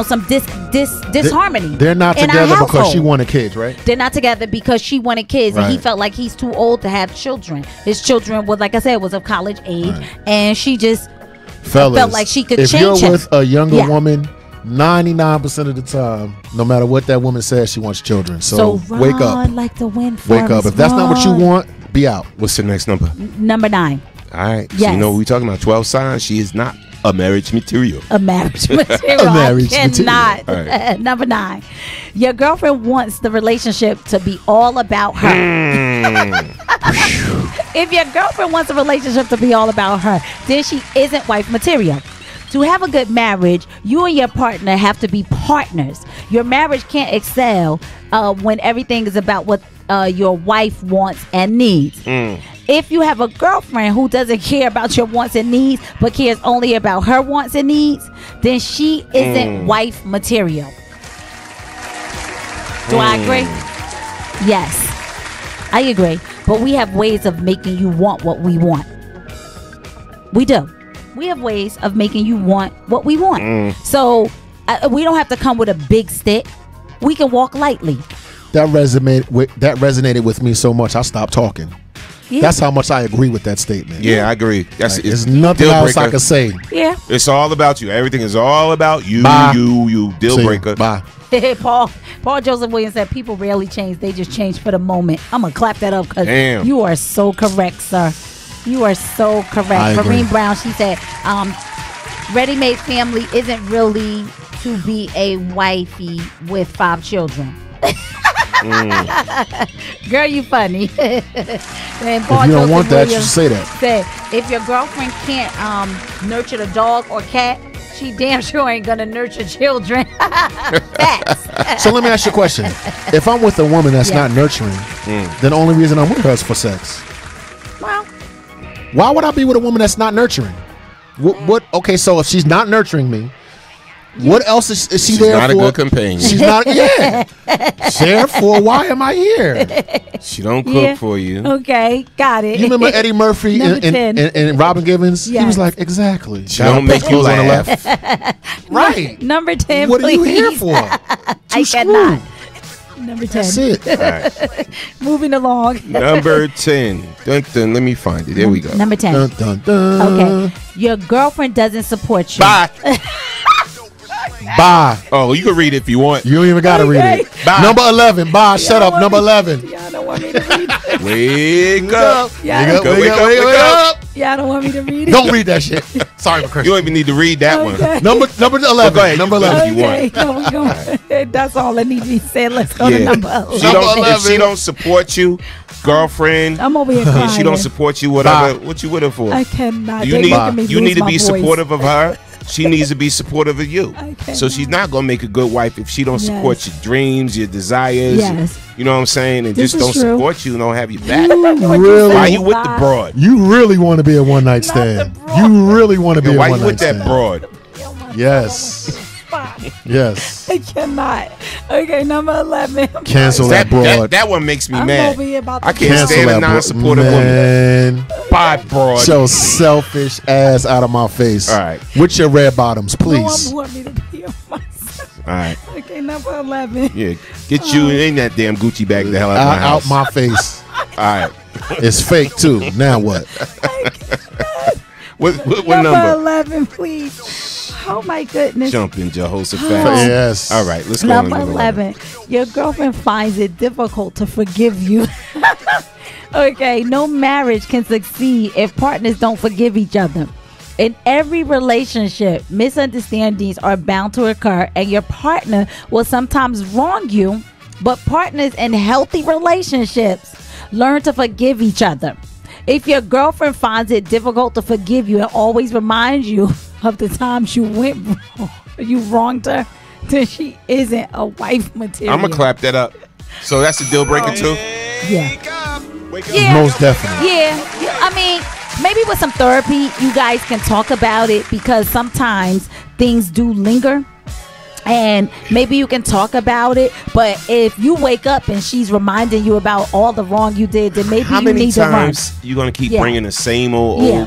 some disharmony. They're not in our together because household. she wanted kids, right? They're not together because she wanted kids, and he Right. felt like he's too old to have children. His children was, like I said, was of college age, and she just Fellas, felt like she could if change you're him. with a younger Yeah. woman, 99% of the time, no matter what that woman says, she wants children. So wake up. run like the wind. Wake up. If that's not what you run. want, be out. What's the next number? Number 9. All right. So Yes. you know what we're talking about? 12 signs. She is not a marriage material. A marriage material. A marriage I cannot. material. All right. Number 9. Your girlfriend wants the relationship to be all about her. If your girlfriend wants a relationship to be all about her, then she isn't wife material. To have a good marriage, you and your partner have to be partners. Your marriage can't excel when everything is about what your wife wants and needs. If you have a girlfriend who doesn't care about your wants and needs, but cares only about her wants and needs, then she isn't wife material. Do I agree? Yes, I agree. But we have ways of making you want what we want. We do. We have ways of making you want what we want. So we don't have to come with a big stick. We can walk lightly. That resonated with me so much, I stopped talking. Yeah. That's how much I agree with that statement. Yeah, I agree. There's nothing deal else I breaker. can say. Yeah. It's all about you. Everything is all about you. Bye. You. Deal See, breaker. Bye. Paul Joseph Williams said people rarely change. They just change for the moment. I'm going to clap that up because Damn. you are so correct, sir. You are so correct. I agree. Farine Brown, she said, ready-made family isn't really to be a wifey with 5 children. Girl, you funny. And Paul If you don't Joseph want that, you Williams say that. said, if your girlfriend can't nurture the dog or cat, she damn sure ain't gonna nurture children. Facts. So let me ask you a question. If I'm with a woman that's Yeah. not nurturing, then the only reason I'm with her is for sex. Well, Why would I be with a woman that's not nurturing? What? Okay, so if she's not nurturing me, what else is she She's there not for? a good companion. She's not. Yeah. Therefore, why am I here? She don't cook Yeah. for you. okay, got it. You remember Eddie Murphy Number and 10. Robin Givens? He Yes. was like, exactly. She don't make you Clothes on the laugh. left. Right. Number 10, What are you please. here for? I cannot. Number 10. That's it. All right. Moving along. Number 10. Dun, dun, let me find it. There we go. Number 10. Dun, dun, dun. Okay. Your girlfriend doesn't support you. Bye. Bye. Oh, you can read it if you want. You don't even got to read it. Bye. Number 11. Bye. Shut up. Number 11. Y'all don't want me to read it. Wake up. Y'all don't- Wake up. Y'all don't want me to read it. Don't read that shit. Sorry, You Chris. don't even need to read that one. Okay. Number 11. Go ahead. Number You 11. if you want. Okay, no, we going. That's all that needs to be said. Let's go to Yeah. number 11. She don't, if she don't support you, girlfriend, I'm over here and crying. she don't support you, whatever, what you with her for? I cannot. You They need making me you lose need to my be voice. supportive of her. She needs to be supportive of you. Okay. So she's not gonna make a good wife if she don't Yes. support your dreams, your desires. Yes. You know what I'm saying? And This just don't is true. support you and don't have your back. Really? Why you with the broad? You really want to be a one night stand. You really want to be Yo, a why one you night with that stand. broad? Yes. Yes. I cannot. Okay, number 11. Cancel that broad. That one makes me I'm mad. over here about to I can't Cancel stand a that broad. non-supportive Man. woman. Bye, broad. So selfish ass out of my face. All right. With your red bottoms, No please. one want me to be on myself. All right. Okay, number 11. Yeah. Get you in that damn Gucci bag the hell out of my house. Out my face. All right. It's fake too. Now what? What Number number? 11, please. Oh my goodness. Jumping Jehoshaphat. Yes. All right. Let's go on Number to 11. Your girlfriend finds it difficult to forgive you. Okay, no marriage can succeed if partners don't forgive each other. In every relationship, misunderstandings are bound to occur, and your partner will sometimes wrong you. But partners in healthy relationships learn to forgive each other. If your girlfriend finds it difficult to forgive you and always reminds you of the times you wronged her, then she isn't a wife material. I'm gonna clap that up. So that's a deal breaker too. Yeah. Most definitely. Yeah. I mean, maybe with some therapy, you guys can talk about it, because sometimes things do linger. And maybe you can talk about it, but if you wake up and she's reminding you about all the wrong you did, then maybe How you many need to run. times you gonna keep Yeah. bringing the same old Yeah.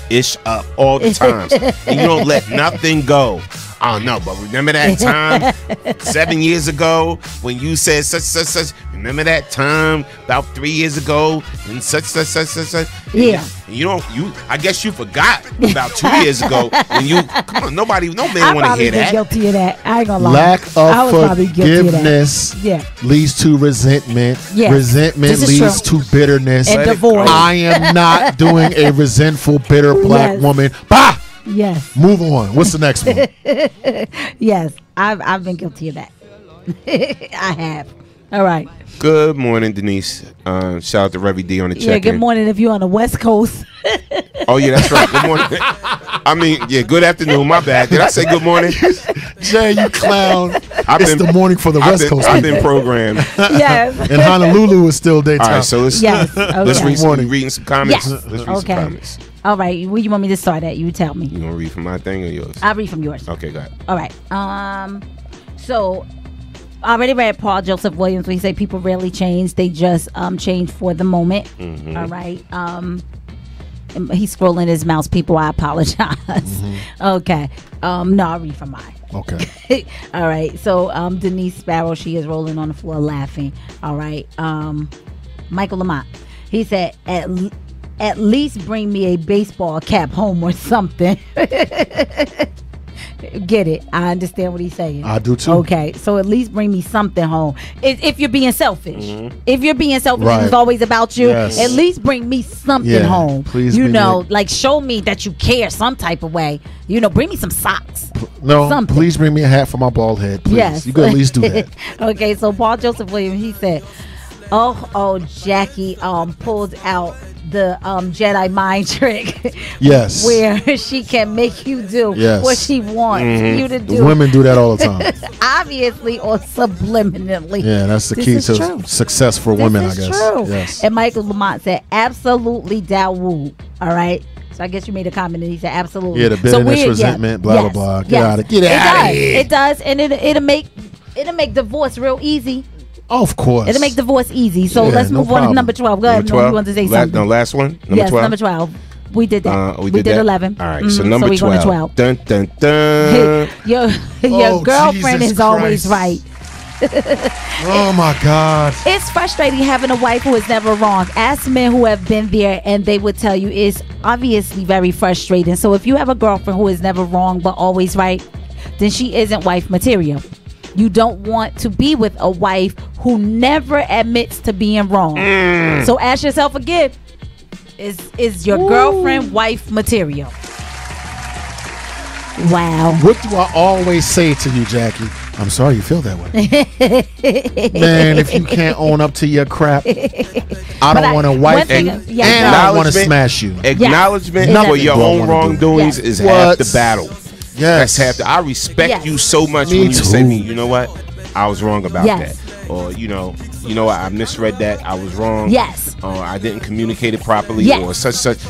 ish up all the times, and you don't let nothing go? Oh no, but remember that time 7 years ago when you said such. Remember that time about 3 years ago and such. Yeah. I guess you forgot about 2 years ago when you. Come on, no man I want to probably hear been that. guilty of that. I ain't gonna lie. Lack I of was probably guilty of that. forgiveness Yeah. leads to resentment. Yes. Resentment This is leads true. to bitterness. And divorce. I am not doing a resentful, bitter black Yes. woman. Bah! Yes. Move on. What's the next one? Yes. I've been guilty of that. I have. All right. Good morning, Denise. Shout out to Revy D on the check-in. Yeah, good morning if you're on the West Coast. Oh yeah, that's right. Good morning. I mean, yeah, good afternoon. My bad. Did I say good morning? Jay, you clown. It's the morning for the West Coast. I've been programmed. Yes. And Honolulu is still daytime. All right, so let's Yes, let's okay. reading some comments. Yes. Let's read Okay. some comments. All right. Where you want me to start at? You tell me. You gonna read from my thing or yours? I'll read from yours. Okay, go ahead. All right. So I already read Paul Joseph Williams where he said people rarely change. They just change for the moment. Mm-hmm. All right. He's scrolling his mouse. People, I apologize. Okay. No, I'll read from mine. Okay. All right. So Denise Sparrow, she is rolling on the floor laughing. All right. Michael Lamont, he said, at least bring me a baseball cap home or something. Get it? I understand what he's saying. I do too. Okay, so at least bring me something home. If you're being selfish, if you're being selfish, Right. and it's always about you. Yes. At least bring me something Yeah, home. please you bring know, me like show me that you care some type of way. You know, bring me some socks. No, Something. please bring me a hat for my bald head. Please. Yes, You could at least do that. Okay, so Paul Joseph Williams, he said, "Oh, Jackie pulls out the Jedi mind trick, Yes. where she can make you do Yes. what she wants you to do. Women do that all the time. Obviously or subliminally. Yeah, that's the This key is to true. success for This women, I is guess. true. Yes. And Michael Lamont said, absolutely Dawood. All right. So I guess you made a comment and he said absolutely. Yeah, the bitterness, resentment, blah, blah, blah. Get out of here. It does, and it'll make divorce real easy. Of course. It'll make divorce easy. So Yeah, let's no move on to problem. number 12. Go ahead. Number No, 12? you want to say La- something? no, last one? Number Yes, 12? number 12. We did that. We did that? 11. All right, Mhm. so number we 12. Going to 12. Dun, dun, dun. Your Oh, girlfriend Jesus is always Christ. right. Oh my God. It's frustrating having a wife who is never wrong. Ask men who have been there and they would tell you it's obviously very frustrating. So if you have a girlfriend who is never wrong but always right, then she isn't wife material. You don't want to be with a wife who never admits to being wrong. So ask yourself again, is your girlfriend wife material? Wow. What do I always say to you, Jackie? I'm sorry you feel that way. Man, if you can't own up to your crap, I don't want to wife you, and I want to smash you. Acknowledgement Yes. for your Don't own wanna do. wrongdoings Yes. is What? half the battle. Yes. That's half the. I respect Yes. you so much Me when you say too. me, you know what? I was wrong about Yes. that. Or you know what? I misread that. I was wrong. Yes. Or I didn't communicate it properly. Yes. Or such.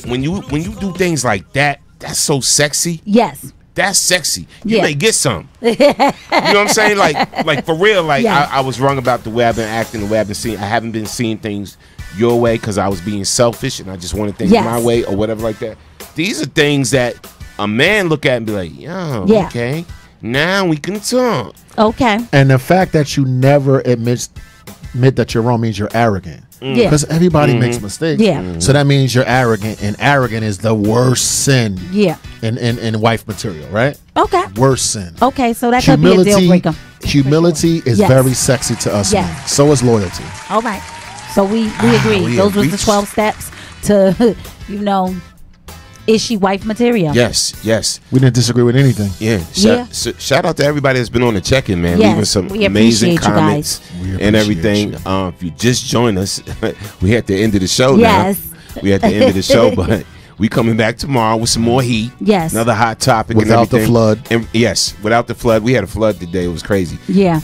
When you do things like that, that's so sexy. Yes. that's sexy. You Yeah. may get some. You know what I'm saying? Like for real. Like Yeah. I was wrong about the way I've been acting, the way I've been seeing. I haven't been seeing things your way because I was being selfish and I just wanted things Yes. my way or whatever like that. These are things that a man look at and be like, yo, Yeah. okay, now we can talk. Okay. And the fact that you never admit that you're wrong means you're arrogant. Yeah. Because everybody makes mistakes. Yeah. So that means you're arrogant, and arrogant is the worst sin Yeah. in wife material, right? Okay. Worst sin. Okay, so that could be a deal breaker. Humility is Yes. very sexy to us. Yes. Men. So is loyalty. All right. So we agree. we Those was the reached- 12 steps to, is she wife material? Yes, yes. We didn't disagree with anything. Yeah. Yeah. Shout out to everybody that's been on the check-in, man. Yes, Leaving some we amazing appreciate you comments guys. We and appreciate everything. you. If you just joined us, we at the end of the show Yes. now. We at the end of the show, but we coming back tomorrow with some more heat. Yes. Another hot topic Without and the everything. flood. And yes, without the flood. We had a flood today. It was crazy. Yeah.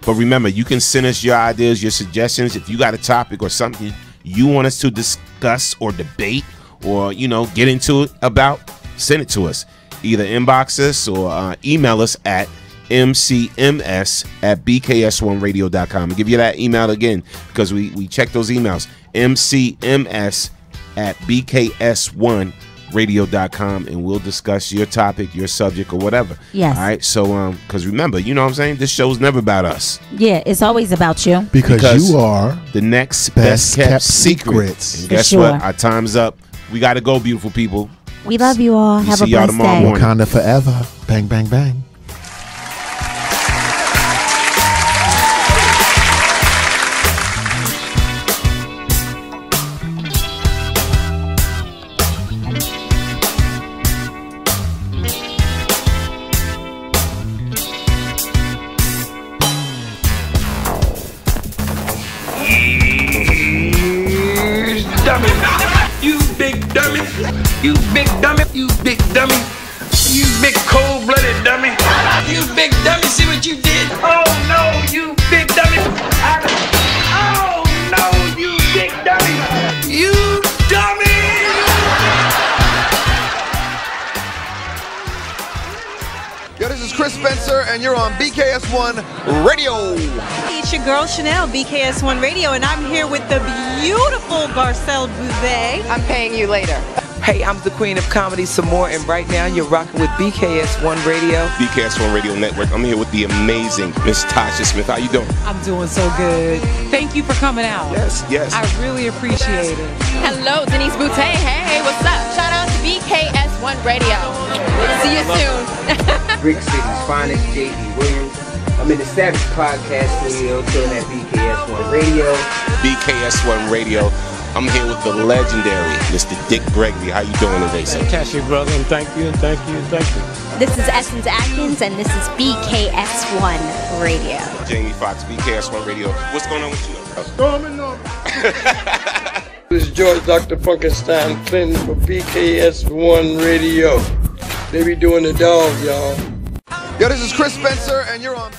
But remember, you can send us your ideas, your suggestions. If you got a topic or something you want us to discuss or debate or, get into it about, send it to us. Either inbox us or email us at mcms@bks1radio.com. I'll give you that email again because we check those emails. mcms@bks1radio.com, and we'll discuss your topic, your subject, or whatever. Yes. All right. So, because remember, you know what I'm saying? This show's never about us. Yeah, it's always about you. Because you are the next best best-kept kept secret. secrets. And For guess sure. what? Our time's up. We got to go, beautiful people. We love you all. Have a see y'all blessed tomorrow day. morning. Wakanda forever. Bang, bang, bang. Dummy. You big dummy. You big dummy. You big dummy. You big cold-blooded dummy. You big dummy. See what you did? Oh no, you big dummy. Oh no, you big dummy. You dummy. Yo, this is Chris Spencer, and you're on BKS1 Radio. It's your girl Chanel, BKS1 Radio, and I'm here with the beautiful Garcelle Bouvet. I'm paying you later. Hey, I'm the queen of comedy some more, and right now you're rocking with BKS1 Radio. BKS1 Radio Network. I'm here with the amazing Miss Tasha Smith. How you doing? I'm doing so good. Thank you for coming out. Yes. I really appreciate it. Hello, Denise Boutte. Hey, what's up? Shout out to BKS1 Radio. See you soon. Brick City's finest, J.D. Williams. I'm in the Savage Podcast Studio, chilling at BKS1 Radio. BKS1 Radio. I'm here with the legendary Mr. Dick Gregory. How you doing today, sir? Fantastic, brother, and thank you, and thank you, and thank you. This is Essence Atkins, and this is BKS1 Radio. Jamie Foxx, BKS1 Radio. What's going on with you? Storming on. This is George Dr. Funkenstein Clinton for BKS1 Radio. They be doing the dog, y'all. Yo, this is Chris Spencer, and you're on